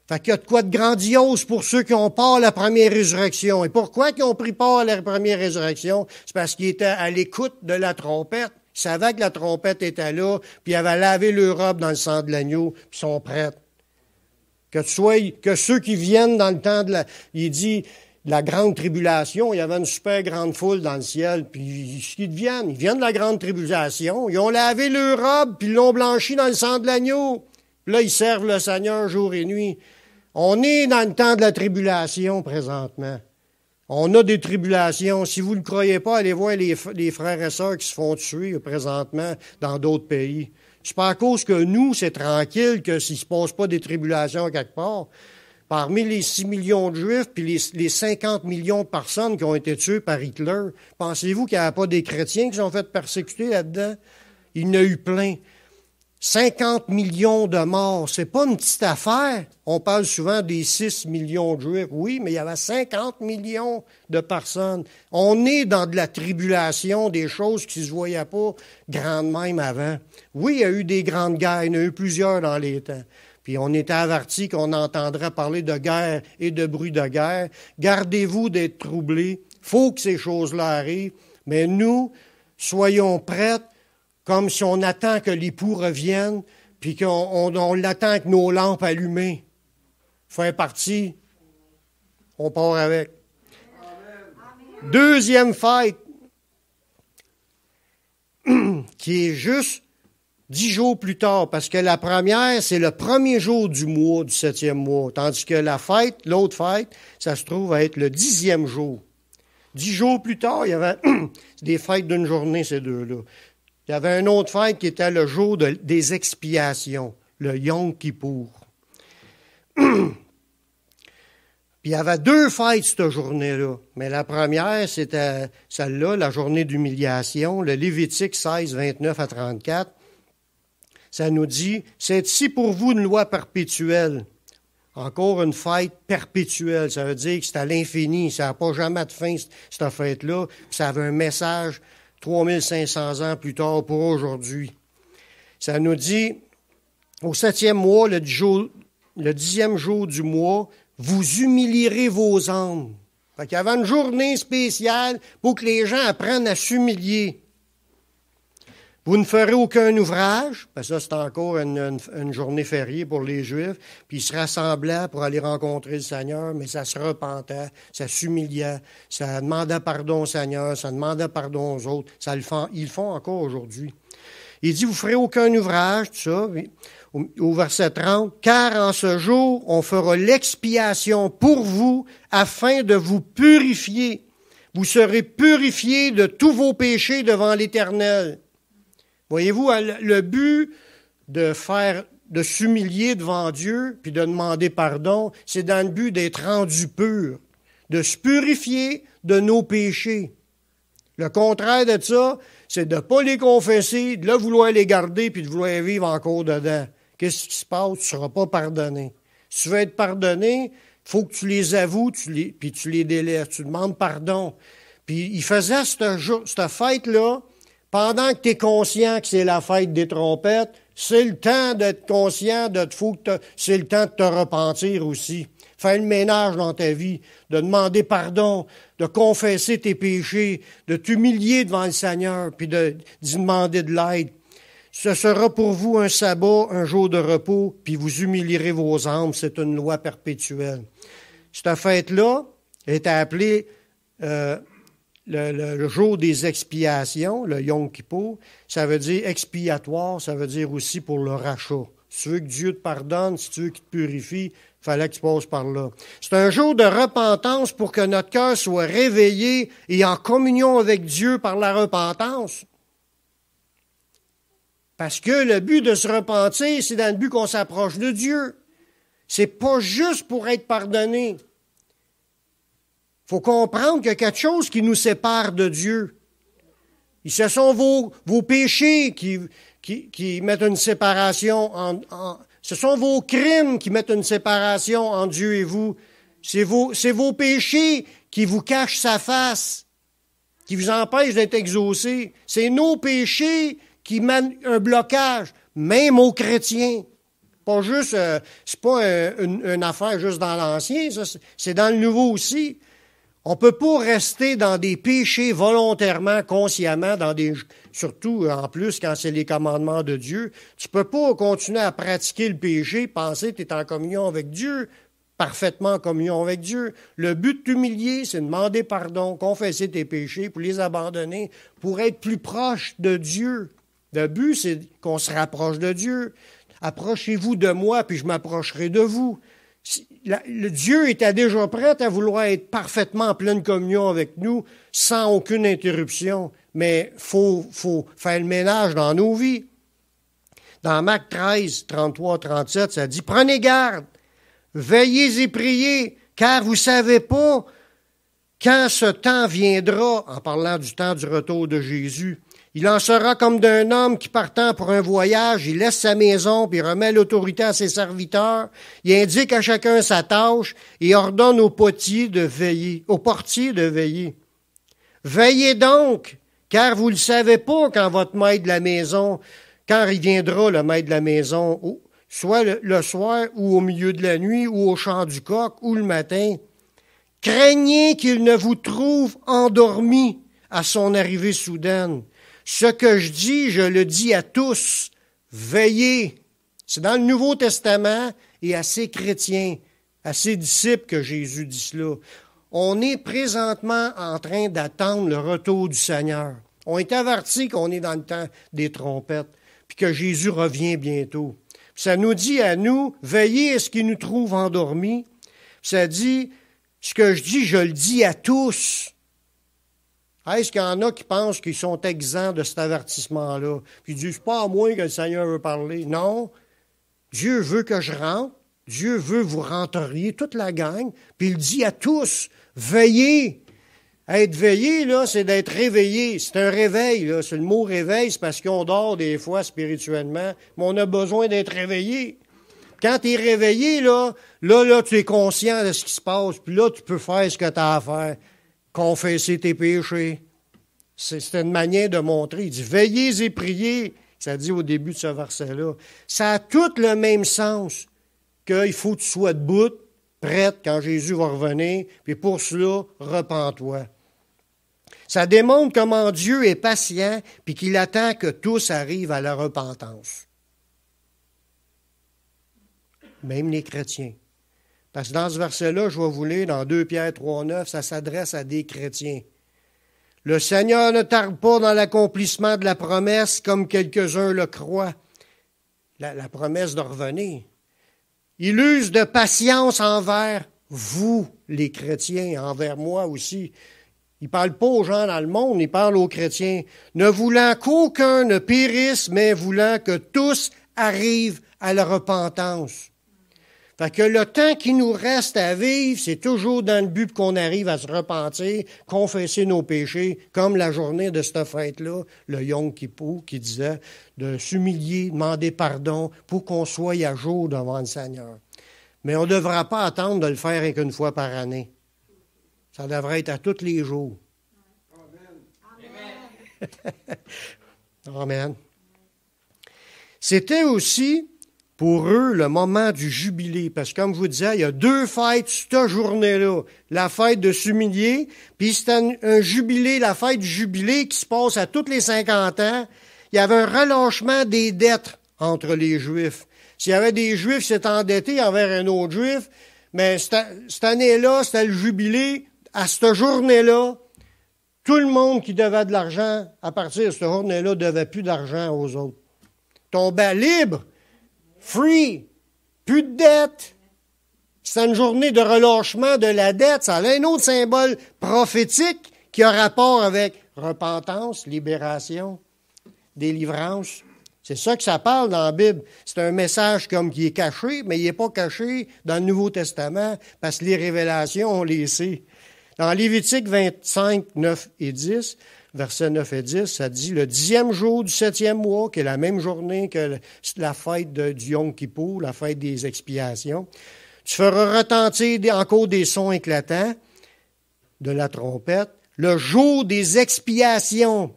Fait qu'il y a de quoi de grandiose pour ceux qui ont part à la première résurrection. Et pourquoi ils ont pris part à la première résurrection? C'est parce qu'ils étaient à l'écoute de la trompette. Ils savaient que la trompette était là, puis ils avaient lavé leur robe dans le sang de l'agneau, puis ils sont prêts. Que ceux qui viennent dans le temps il dit, de la grande tribulation, il y avait une super grande foule dans le ciel, puis ils viennent de la grande tribulation, ils ont lavé leur robe, puis ils l'ont blanchi dans le sang de l'agneau. Puis là, ils servent le Seigneur jour et nuit. On est dans le temps de la tribulation présentement. On a des tribulations. Si vous ne le croyez pas, allez voir les frères et sœurs qui se font tuer présentement dans d'autres pays. C'est pas à cause que nous, c'est tranquille que s'il ne se passe pas des tribulations quelque part. Parmi les 6 millions de Juifs puis les 50 millions de personnes qui ont été tuées par Hitler, pensez-vous qu'il n'y a pas des chrétiens qui sont fait persécuter là-dedans? Il y en a eu plein. 50 millions de morts, c'est pas une petite affaire. On parle souvent des 6 millions de Juifs. Oui, mais il y avait 50 millions de personnes. On est dans de la tribulation, des choses qui ne se voyaient pas grandes même avant. Oui, il y a eu des grandes guerres, il y en a eu plusieurs dans les temps. Puis on était avertis qu'on entendrait parler de guerre et de bruit de guerre. Gardez-vous d'être troublés. Il faut que ces choses-là arrivent. Mais nous, soyons prêts, comme si on attend que l'époux revienne, puis qu'on l'attend avec nos lampes allumées. Faire partie, on part avec. Amen. Deuxième fête, qui est juste 10 jours plus tard, parce que la première, c'est le premier jour du mois, du 7e mois, tandis que l'autre fête, ça se trouve à être le 10e jour. 10 jours plus tard, il y avait des fêtes d'une journée, ces deux-là. Il y avait une autre fête qui était le jour des expiations, le Yom Kippour. Puis il y avait 2 fêtes cette journée-là. Mais la première, c'était celle-là, la journée d'humiliation, le Lévitique 16, 29 à 34. Ça nous dit, c'est ici pour vous une loi perpétuelle. Encore une fête perpétuelle. Ça veut dire que c'est à l'infini. Ça n'a pas jamais de fin, cette fête-là. Ça avait un message 3500 ans plus tard pour aujourd'hui. Ça nous dit, au 7e mois, le 10e jour du mois, vous humilierez vos âmes. Fait qu'il y avait une journée spéciale pour que les gens apprennent à s'humilier. Vous ne ferez aucun ouvrage, parce que ça, c'est encore une journée fériée pour les Juifs, puis ils se rassemblaient pour aller rencontrer le Seigneur, mais ça se repentait, ça s'humiliait, ça demandait pardon au Seigneur, ça demandait pardon aux autres. Ils le font encore aujourd'hui. Il dit, vous ne ferez aucun ouvrage, tout ça, au verset 30, « Car en ce jour, on fera l'expiation pour vous afin de vous purifier. Vous serez purifiés de tous vos péchés devant l'Éternel. » Voyez-vous, le but de s'humilier devant Dieu puis de demander pardon, c'est dans le but d'être rendu pur, de se purifier de nos péchés. Le contraire de ça, c'est de ne pas les confesser, de vouloir les garder puis de vouloir vivre encore dedans. Qu'est-ce qui se passe? Tu ne seras pas pardonné. Si tu veux être pardonné, il faut que tu les avoues puis tu les délaisses. Tu demandes pardon. Puis il faisait cette fête-là. Pendant que tu es conscient que c'est la fête des trompettes, c'est le temps d'être conscient, c'est le temps de te repentir aussi. Faire le ménage dans ta vie, de demander pardon, de confesser tes péchés, de t'humilier devant le Seigneur, puis d'y demander de l'aide. Ce sera pour vous un sabbat, un jour de repos, puis vous humilierez vos âmes. C'est une loi perpétuelle. Cette fête-là est appelée le jour des expiations, le Yom Kippour. Ça veut dire expiatoire, ça veut dire aussi pour le rachat. Si tu veux que Dieu te pardonne, si tu veux qu'il te purifie, il fallait que tu passes par là. C'est un jour de repentance pour que notre cœur soit réveillé et en communion avec Dieu par la repentance. Parce que le but de se repentir, c'est dans le but qu'on s'approche de Dieu. C'est pas juste pour être pardonné. Il faut comprendre qu'il y a quelque chose qui nous sépare de Dieu. Et ce sont vos péchés qui mettent une séparation Ce sont vos crimes qui mettent une séparation entre Dieu et vous. C'est vos péchés qui vous cachent sa face, qui vous empêchent d'être exaucés. C'est nos péchés qui mènent un blocage, même aux chrétiens. Pas juste, c'est pas une affaire juste dans l'Ancien, ça, c'est dans le Nouveau aussi. On ne peut pas rester dans des péchés volontairement, consciemment, surtout en plus quand c'est les commandements de Dieu. Tu ne peux pas continuer à pratiquer le péché, penser que tu es en communion avec Dieu, parfaitement en communion avec Dieu. Le but de t'humilier, c'est de demander pardon, confesser tes péchés, pour les abandonner, pour être plus proche de Dieu. Le but, c'est qu'on se rapproche de Dieu. Approchez-vous de moi, puis je m'approcherai de vous. Le Dieu était déjà prêt à vouloir être parfaitement en pleine communion avec nous, sans aucune interruption. Mais il faut faire le ménage dans nos vies. Dans Marc 13, 33-37, ça dit « Prenez garde, veillez et priez, car vous ne savez pas quand ce temps viendra, en parlant du temps du retour de Jésus. Il en sera comme d'un homme qui, partant pour un voyage, il laisse sa maison, puis remet l'autorité à ses serviteurs. Il indique à chacun sa tâche et ordonne au portier de veiller. Veillez donc, car vous ne le savez pas quand votre maître de la maison, quand il viendra, le maître de la maison, soit le soir ou au milieu de la nuit ou au chant du coq ou le matin. Craignez qu'il ne vous trouve endormi à son arrivée soudaine. Ce que je dis, je le dis à tous. Veillez. C'est dans le Nouveau Testament et à ses chrétiens, à ses disciples que Jésus dit cela. On est présentement en train d'attendre le retour du Seigneur. On est avertis qu'on est dans le temps des trompettes, puis que Jésus revient bientôt. Puis ça nous dit à nous, veillez à ce qu'il nous trouve endormis. Puis ça dit, ce que je dis, je le dis à tous. Est-ce qu'il y en a qui pensent qu'ils sont exempts de cet avertissement-là? Puis ils disent, pas à moi que le Seigneur veut parler. Non, Dieu veut que je rentre. Dieu veut vous rentriez, toute la gang. Puis il dit à tous, veillez. Être veillé, là, c'est d'être réveillé. C'est un réveil, là. C'est le mot réveil, c'est parce qu'on dort des fois spirituellement, mais on a besoin d'être réveillé. Quand tu es réveillé, là, tu es conscient de ce qui se passe. Puis là, tu peux faire ce que tu as à faire. Confesser tes péchés. C'est une manière de montrer. Il dit, veillez et priez. Ça dit au début de ce verset-là. Ça a tout le même sens qu'il faut que tu sois debout, prête quand Jésus va revenir, puis pour cela, repens-toi. Ça démontre comment Dieu est patient, puis qu'il attend que tous arrivent à la repentance. Même les chrétiens. Parce que dans ce verset-là, je vais vous lire dans 2 Pierre 3,9, ça s'adresse à des chrétiens. Le Seigneur ne tarde pas dans l'accomplissement de la promesse comme quelques-uns le croient. La promesse de revenir. Il use de patience envers vous, les chrétiens, envers moi aussi. Il ne parle pas aux gens dans le monde, il parle aux chrétiens. Ne voulant qu'aucun ne périsse, mais voulant que tous arrivent à la repentance. Fait que le temps qui nous reste à vivre, c'est toujours dans le but qu'on arrive à se repentir, confesser nos péchés, comme la journée de cette fête-là, le Yom Kippour qui disait de s'humilier, demander pardon pour qu'on soit à jour devant le Seigneur. Mais on ne devra pas attendre de le faire qu'une fois par année. Ça devrait être à tous les jours. Amen. Amen. C'était aussi pour eux le moment du jubilé. Parce que comme je vous disais, il y a 2 fêtes cette journée-là. La fête de s'humilier, puis c'était un jubilé, la fête du jubilé qui se passe à tous les 50 ans. Il y avait un relâchement des dettes entre les Juifs. S'il y avait des Juifs qui s'étaient endettés envers un autre Juif, mais cette année-là, c'était le jubilé. À cette journée-là, tout le monde qui devait de l'argent, à partir de cette journée-là, ne devait plus d'argent aux autres. Tombait libre. Free, plus de dette. C'est une journée de relâchement de la dette. Ça a un autre symbole prophétique qui a rapport avec repentance, libération, délivrance. C'est ça que ça parle dans la Bible. C'est un message comme qui est caché, mais il n'est pas caché dans le Nouveau Testament parce que les révélations, on les sait. Dans Lévitique 25, 9 et 10, versets 9 et 10, ça dit « Le 10e jour du 7e mois, qui est la même journée que la fête du Yom Kippour, la fête des expiations, tu feras retentir encore des sons éclatants de la trompette. Le jour des expiations,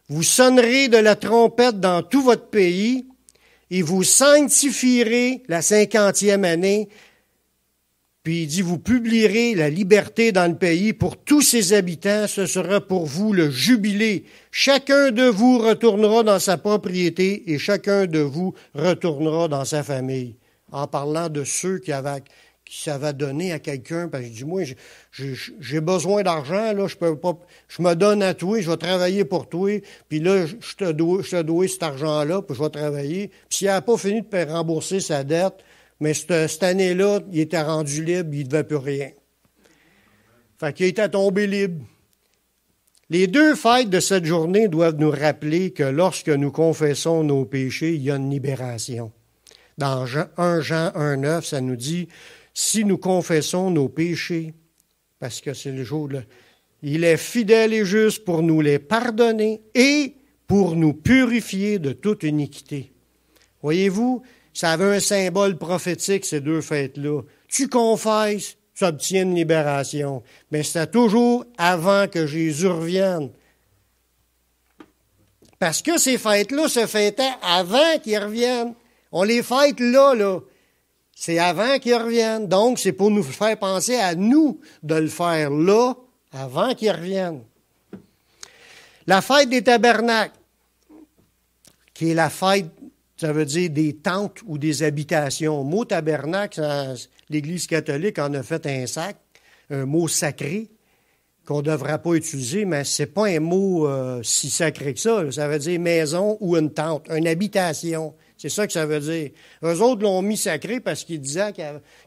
vous sonnerez de la trompette dans tout votre pays et vous sanctifierez la 50e année. Puis il dit, vous publierez la liberté dans le pays pour tous ses habitants. Ce sera pour vous le jubilé. Chacun de vous retournera dans sa propriété et chacun de vous retournera dans sa famille. » En parlant de ceux qui savaient donner à quelqu'un, parce que je dis, moi, j'ai besoin d'argent, là, je peux pas, je me donne à toi, je vais travailler pour toi, puis là, je te dois cet argent-là, puis je vais travailler. Puis s'il n'a pas fini de rembourser sa dette, mais cette année-là, il était rendu libre, il ne devait plus rien. Fait qu'il était tombé libre. Les deux fêtes de cette journée doivent nous rappeler que lorsque nous confessons nos péchés, il y a une libération. Dans 1 Jean 1,9, ça nous dit, si nous confessons nos péchés, parce que c'est le jour là, il est fidèle et juste pour nous les pardonner et pour nous purifier de toute iniquité. Voyez-vous, ça avait un symbole prophétique, ces deux fêtes-là. Tu confesses, tu obtiens une libération. Mais c'était toujours avant que Jésus revienne. Parce que ces fêtes-là se fêtaient avant qu'il revienne. On les fête là. C'est avant qu'ils reviennent. Donc, c'est pour nous faire penser à nous de le faire là, avant qu'ils reviennent. La fête des tabernacles, qui est la fête, ça veut dire des tentes ou des habitations. Le mot tabernacle, l'Église catholique en a fait un sac, un mot sacré qu'on ne devrait pas utiliser, mais ce n'est pas un mot si sacré que ça. Ça veut dire maison ou une tente, une habitation. C'est ça que ça veut dire. Eux autres l'ont mis sacré parce qu'ils disaient qu'il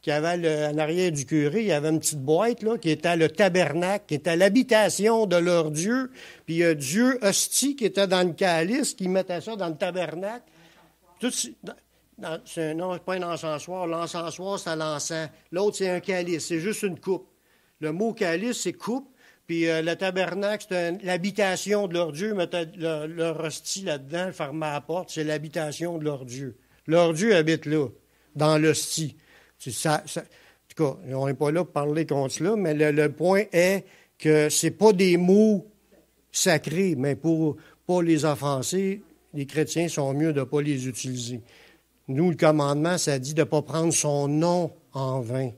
y avait en arrière du curé, il y avait une petite boîte là, qui était le tabernacle, qui était l'habitation de leur Dieu. Puis il y a Dieu hostie qui était dans le calice, qui mettait ça dans le tabernacle. Non, c'est pas un encensoir. L'encensoir, c'est l'encens. L'autre, c'est un calice. C'est juste une coupe. Le mot calice, c'est coupe. Puis le tabernacle, c'est l'habitation de leur Dieu. Ils mettaient leur hostie là-dedans, fermaient la porte. C'est l'habitation de leur Dieu. Leur Dieu habite là, dans l'hostie. En tout cas, on n'est pas là pour parler contre cela, mais le point est que ce n'est pas des mots sacrés, mais pour ne pas les offenser, les chrétiens sont mieux de ne pas les utiliser. Nous, le commandement, ça dit de ne pas prendre son nom en vain.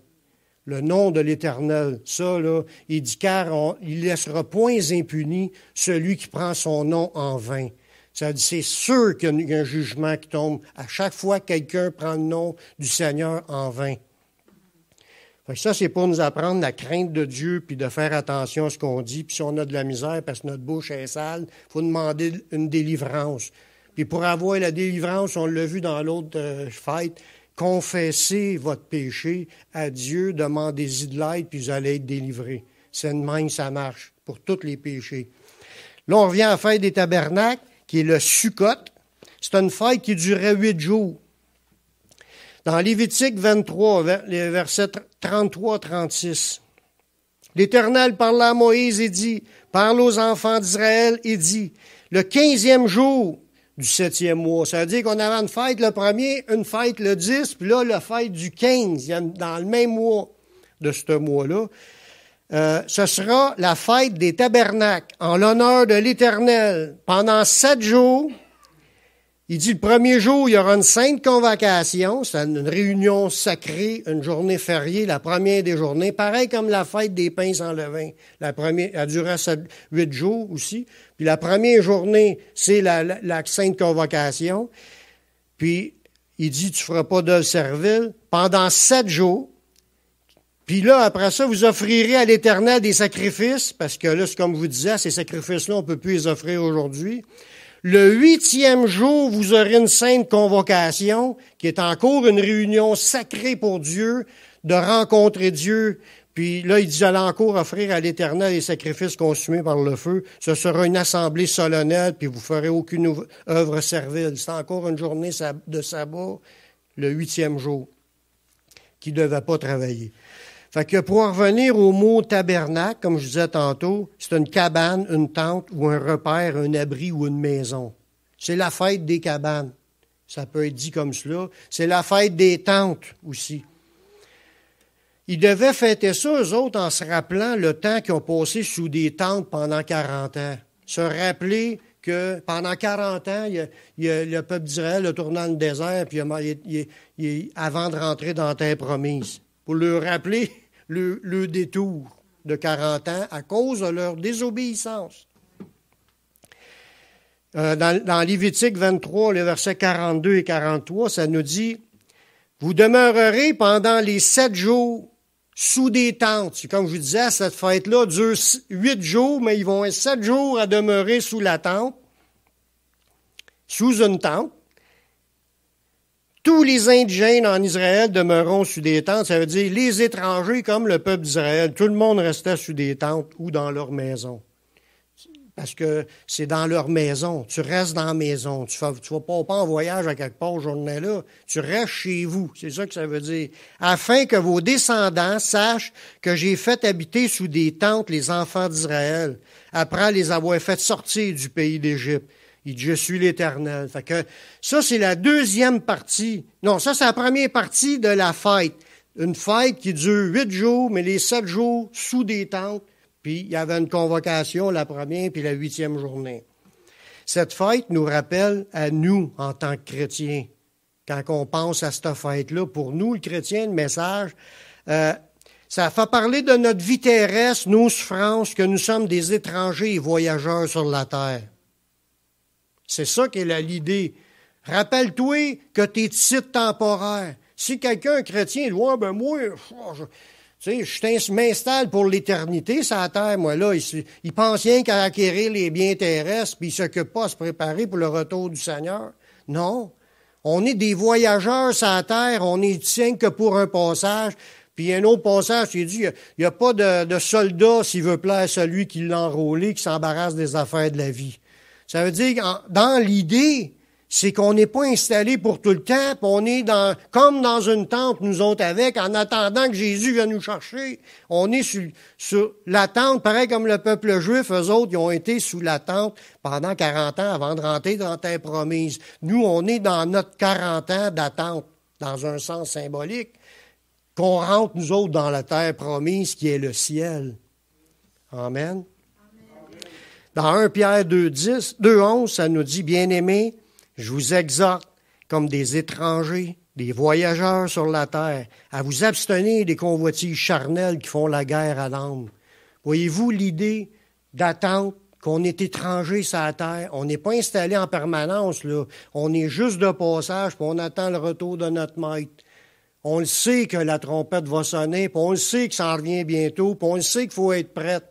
Le nom de l'Éternel, ça, là, il dit, car il ne laissera point impuni celui qui prend son nom en vain. Ça dit, c'est sûr qu'il y a un jugement qui tombe à chaque fois que quelqu'un prend le nom du Seigneur en vain. Fait que ça, c'est pour nous apprendre la crainte de Dieu, puis de faire attention à ce qu'on dit. Puis si on a de la misère parce que notre bouche est sale, il faut demander une délivrance. Puis pour avoir la délivrance, on l'a vu dans l'autre fête, confessez votre péché à Dieu, demandez-y de l'aide, puis vous allez être délivrés. C'est de même, ça marche pour tous les péchés. Là, on revient à la fête des tabernacles, qui est le Sukkot. C'est une fête qui durait 8 jours. Dans Lévitique 23, les versets 33-36, l'Éternel parla à Moïse et dit, parle aux enfants d'Israël et dit, le 15e jour du 7e mois. Ça veut dire qu'on avait une fête le premier, une fête le 10, puis là, la fête du 15, dans le même mois de ce mois-là. Ce sera la fête des tabernacles en l'honneur de l'Éternel. Pendant 7 jours, il dit le premier jour, il y aura une sainte convocation, c'est une réunion sacrée, une journée fériée, la première des journées, pareil comme la fête des pains sans levain. La première, elle durera 8 jours aussi. Puis la première journée, c'est la sainte convocation. Puis il dit, tu ne feras pas d'œuvre servile pendant 7 jours. Puis là, après ça, vous offrirez à l'Éternel des sacrifices, parce que là, c'est comme je vous disais, ces sacrifices-là, on ne peut plus les offrir aujourd'hui. Le 8e jour, vous aurez une sainte convocation, qui est encore une réunion sacrée pour Dieu, de rencontrer Dieu. Puis là, il dit, j'allais encore offrir à l'Éternel les sacrifices consumés par le feu. Ce sera une assemblée solennelle, puis vous ne ferez aucune œuvre servile. C'est encore une journée de sabbat, le 8e jour, qui ne devait pas travailler. Fait que pour en revenir au mot tabernacle, comme je disais tantôt, c'est une cabane, une tente ou un repère, un abri ou une maison. C'est la fête des cabanes. Ça peut être dit comme cela. C'est la fête des tentes aussi. Ils devaient fêter ça, eux autres, en se rappelant le temps qu'ils ont passé sous des tentes pendant 40 ans. Se rappeler que pendant 40 ans, le peuple d'Israël a tourné dans le désert puis avant de rentrer dans la terre promise. Pour leur rappeler le détour de 40 ans à cause de leur désobéissance. Dans Lévitique 23, les versets 42 et 43, ça nous dit « Vous demeurerez pendant les 7 jours sous des tentes. » Comme je vous disais, cette fête-là dure 8 jours, mais ils vont être 7 jours à demeurer sous la tente, sous une tente. Tous les indigènes en Israël demeureront sous des tentes. Ça veut dire les étrangers comme le peuple d'Israël. Tout le monde restait sous des tentes ou dans leur maison. Parce que c'est dans leur maison. Tu restes dans la maison. Tu ne vas pas en voyage à quelque part journée-là. Tu restes chez vous. C'est ça que ça veut dire. Afin que vos descendants sachent que j'ai fait habiter sous des tentes les enfants d'Israël, après les avoir fait sortir du pays d'Égypte. Il dit, je suis l'Éternel. Fait que ça, c'est la deuxième partie. Non, ça, c'est la première partie de la fête. Une fête qui dure 8 jours, mais les 7 jours sous des tentes. Puis il y avait une convocation la première puis la 8e journée. Cette fête nous rappelle à nous, en tant que chrétiens, quand on pense à cette fête-là, pour nous, le chrétien, le message, ça fait parler de notre vie terrestre, nos souffrances, que nous sommes des étrangers et voyageurs sur la terre. C'est ça qu'est l'idée. Rappelle-toi que tu es titre temporaire. Si quelqu'un, un chrétien, dit « Ouais, ben moi, je m'installe pour l'éternité sur la terre, moi, là. » Il pense rien qu'à acquérir les biens terrestres, puis il ne s'occupe pas à se préparer pour le retour du Seigneur. Non. On est des voyageurs sur la terre, on est tient que pour un passage. Puis il y a un autre passage qui dit, il n'y a pas de soldat s'il veut plaire à celui qui l'a enrôlé, qui s'embarrasse des affaires de la vie. Ça veut dire que dans l'idée, c'est qu'on n'est pas installé pour tout le temps, puis on est comme dans une tente, nous autres avec, en attendant que Jésus vienne nous chercher. On est sur la tente, pareil comme le peuple juif, eux autres, ils ont été sous la tente pendant 40 ans avant de rentrer dans la terre promise. Nous, on est dans notre 40 ans d'attente, dans un sens symbolique, qu'on rentre, nous autres, dans la terre promise qui est le ciel. Amen. Dans 1 Pierre 2:11, ça nous dit, « Bien-aimés, je vous exhorte, comme des étrangers, des voyageurs sur la terre, à vous abstenir des convoitises charnelles qui font la guerre à l'âme. » Voyez-vous l'idée d'attente qu'on est étranger sur la terre? On n'est pas installé en permanence, là. On est juste de passage, puis on attend le retour de notre maître. On le sait que la trompette va sonner, puis on le sait que ça en revient bientôt, puis on le sait qu'il faut être prêt.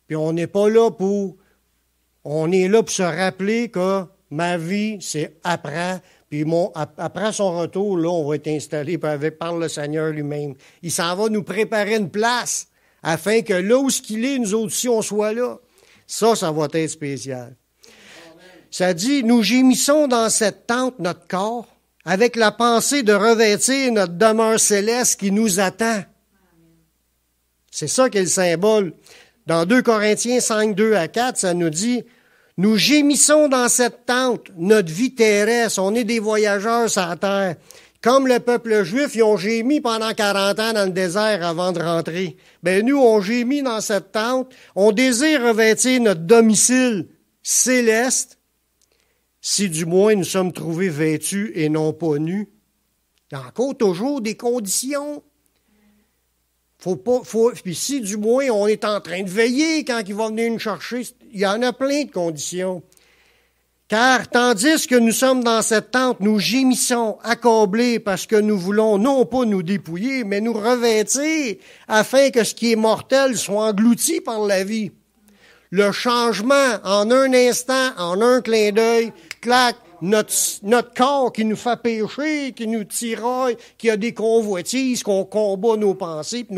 Puis on n'est pas là pour... On est là pour se rappeler que ma vie, c'est après. Puis après son retour, là, on va être installé par le Seigneur lui-même. Il s'en va nous préparer une place afin que là où il est, nous autres aussi, on soit là. Ça va être spécial. Ça dit, nous gémissons dans cette tente, notre corps, avec la pensée de revêtir notre demeure céleste qui nous attend. C'est ça qui est le symbole. Dans 2 Corinthiens 5, 2-4, ça nous dit, « Nous gémissons dans cette tente, notre vie terrestre, on est des voyageurs sur la terre. Comme le peuple juif, ils ont gémi pendant 40 ans dans le désert avant de rentrer. Ben nous, on gémit dans cette tente, on désire revêtir notre domicile céleste, si du moins nous sommes trouvés vêtus et non pas nus. » Il y a encore toujours des conditions. Puis si du moins on est en train de veiller quand il va venir nous chercher, il y en a plein de conditions. Car tandis que nous sommes dans cette tente, nous gémissons, accablés, parce que nous voulons non pas nous dépouiller, mais nous revêtir, afin que ce qui est mortel soit englouti par la vie. Le changement, en un instant, en un clin d'œil, clac, notre corps qui nous fait pécher, qui nous tiraille, qui a des convoitises, qu'on combat nos pensées, puis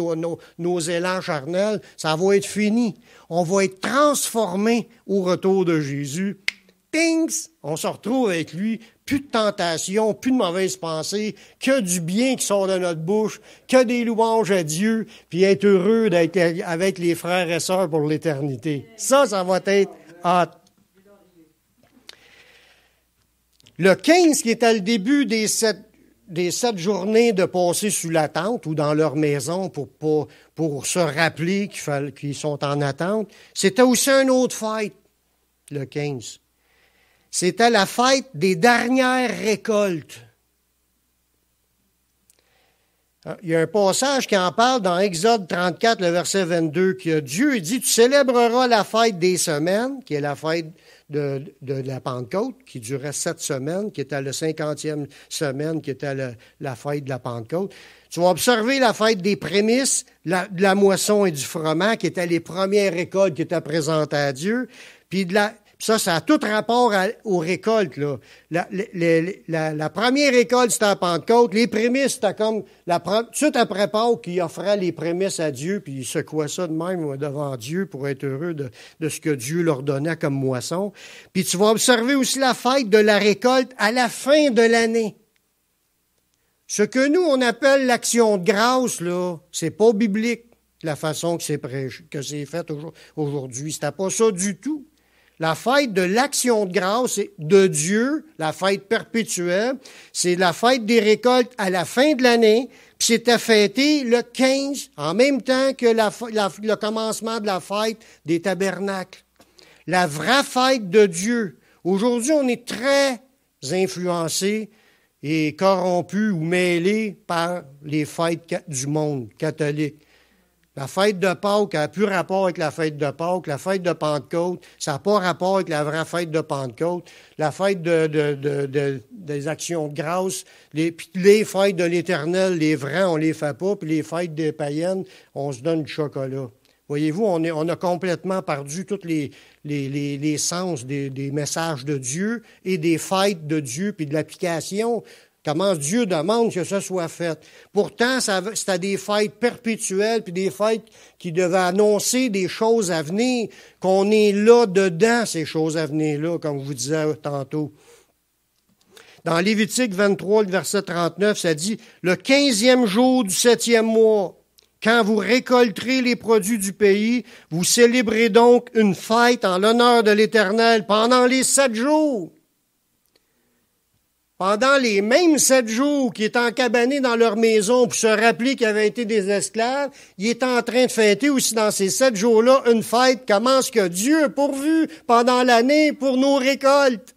nos élans charnels, ça va être fini. On va être transformé au retour de Jésus. Tings! On se retrouve avec lui, plus de tentation, plus de mauvaises pensées, que du bien qui sort de notre bouche, que des louanges à Dieu, puis être heureux d'être avec les frères et sœurs pour l'éternité. Ça va être hâte. Le 15, qui était le début des 7 journées de passer sous la tente ou dans leur maison pour se rappeler qu'ils sont en attente, c'était aussi une autre fête, le 15. C'était la fête des dernières récoltes. Il y a un passage qui en parle dans Exode 34, le verset 22, que Dieu dit « Tu célébreras la fête des semaines », qui est la fête de la Pentecôte, qui durait 7 semaines, qui était la 50e semaine, qui était la fête de la Pentecôte. Tu vas observer la fête des prémices, de la moisson et du froment, qui étaient les premières récoltes qui étaient présentées à Dieu. Puis ça a tout rapport aux récoltes, là. La première récolte, c'était à Pentecôte. Les prémices, c'était comme tout de suite après Pâques, qui offrait les prémices à Dieu, puis il secouait ça de même devant Dieu pour être heureux de ce que Dieu leur donnait comme moisson. Puis tu vas observer aussi la fête de la récolte à la fin de l'année. Ce que nous, on appelle l'action de grâce, là, c'est pas biblique, la façon que c'est fait aujourd'hui. C'était pas ça du tout. La fête de l'action de grâce de Dieu, la fête perpétuelle, c'est la fête des récoltes à la fin de l'année, puis c'était fêté le 15, en même temps que le commencement de la fête des tabernacles. La vraie fête de Dieu. Aujourd'hui, on est très influencés et corrompus ou mêlés par les fêtes du monde catholique. La fête de Pâques n'a plus rapport avec la fête de Pâques. La fête de Pentecôte, ça n'a pas rapport avec la vraie fête de Pentecôte. La fête des actions de grâce, les fêtes de l'Éternel, les vrais, on ne les fait pas. Puis les fêtes des païennes, on se donne du chocolat. Voyez-vous, on a complètement perdu tous les sens des messages de Dieu et des fêtes de Dieu, puis de l'application. Comment Dieu demande que ça soit fait. Pourtant, c'était des fêtes perpétuelles, puis des fêtes qui devaient annoncer des choses à venir, qu'on est là dedans, ces choses à venir-là, comme je vous disais tantôt. Dans Lévitique 23, le verset 39, ça dit « Le 15e jour du 7e mois, quand vous récolterez les produits du pays, vous célébrez donc une fête en l'honneur de l'Éternel pendant les 7 jours. » Pendant les mêmes 7 jours qu'ils étaient encabanés dans leur maison pour se rappeler qu'ils avaient été des esclaves, ils étaient en train de fêter aussi dans ces 7 jours-là une fête, comment ce que Dieu a pourvu pendant l'année pour nos récoltes.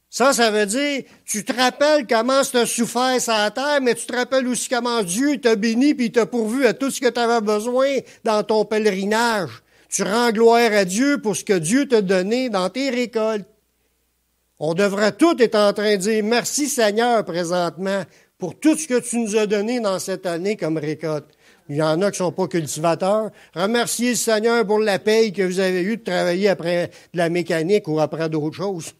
Ça veut dire, tu te rappelles comment tu as souffert sur la terre, mais tu te rappelles aussi comment Dieu t'a béni puis t'a pourvu à tout ce que tu avais besoin dans ton pèlerinage. Tu rends gloire à Dieu pour ce que Dieu t'a donné dans tes récoltes. On devrait tout être en train de dire merci Seigneur présentement pour tout ce que tu nous as donné dans cette année comme récolte. Il y en a qui ne sont pas cultivateurs. Remerciez le Seigneur pour la paye que vous avez eue de travailler après de la mécanique ou après d'autres choses.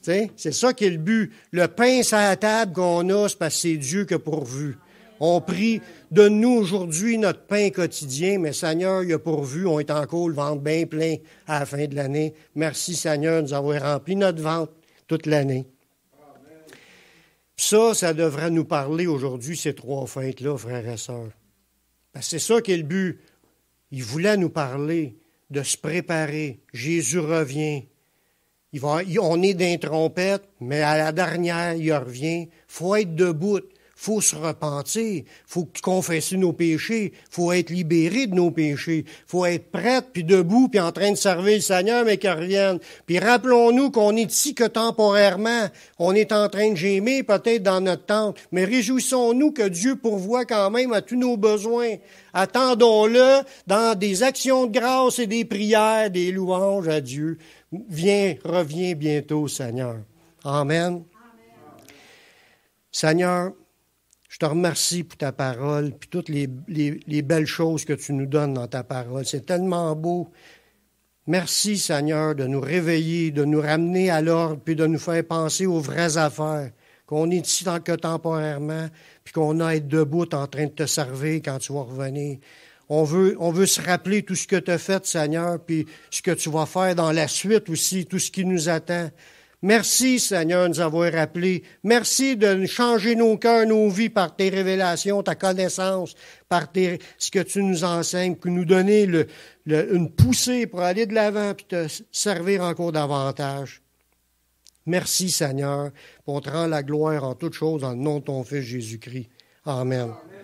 T'sais, c'est ça qui est le but. Le pain sur la table qu'on a, c'est parce que c'est Dieu qui a pourvu. On prie, donne-nous aujourd'hui notre pain quotidien, mais Seigneur, il a pourvu, on est encore le ventre bien plein à la fin de l'année. Merci Seigneur de nous avoir rempli notre ventre toute l'année. Ça devrait nous parler aujourd'hui, ces 3 fêtes-là, frères et sœurs. Parce que c'est ça qui est le but. Il voulait nous parler de se préparer. Jésus revient. On est d'un trompette, mais à la dernière, il revient. Il faut être debout. Il faut se repentir, il faut confesser nos péchés, il faut être libéré de nos péchés, il faut être prête, puis debout, puis en train de servir le Seigneur, mais qu'il revienne. Puis rappelons-nous qu'on est ici que temporairement, on est en train de gémir peut-être dans notre tente, mais réjouissons-nous que Dieu pourvoit quand même à tous nos besoins. Attendons-le dans des actions de grâce et des prières, des louanges à Dieu. Reviens bientôt, Seigneur. Amen. Seigneur, je te remercie pour ta parole, puis toutes les belles choses que tu nous donnes dans ta parole. C'est tellement beau. Merci, Seigneur, de nous réveiller, de nous ramener à l'ordre, puis de nous faire penser aux vraies affaires, qu'on est ici tant que temporairement, puis qu'on a à être debout en train de te servir quand tu vas revenir. On veut se rappeler tout ce que tu as fait, Seigneur, puis ce que tu vas faire dans la suite aussi, tout ce qui nous attend. Merci, Seigneur, de nous avoir rappelés. Merci de changer nos cœurs, nos vies par tes révélations, ta connaissance, par ce que tu nous enseignes, pour nous donner une poussée pour aller de l'avant et te servir encore davantage. Merci, Seigneur, pour te rendre la gloire en toutes choses dans le nom de ton Fils Jésus-Christ. Amen. Amen.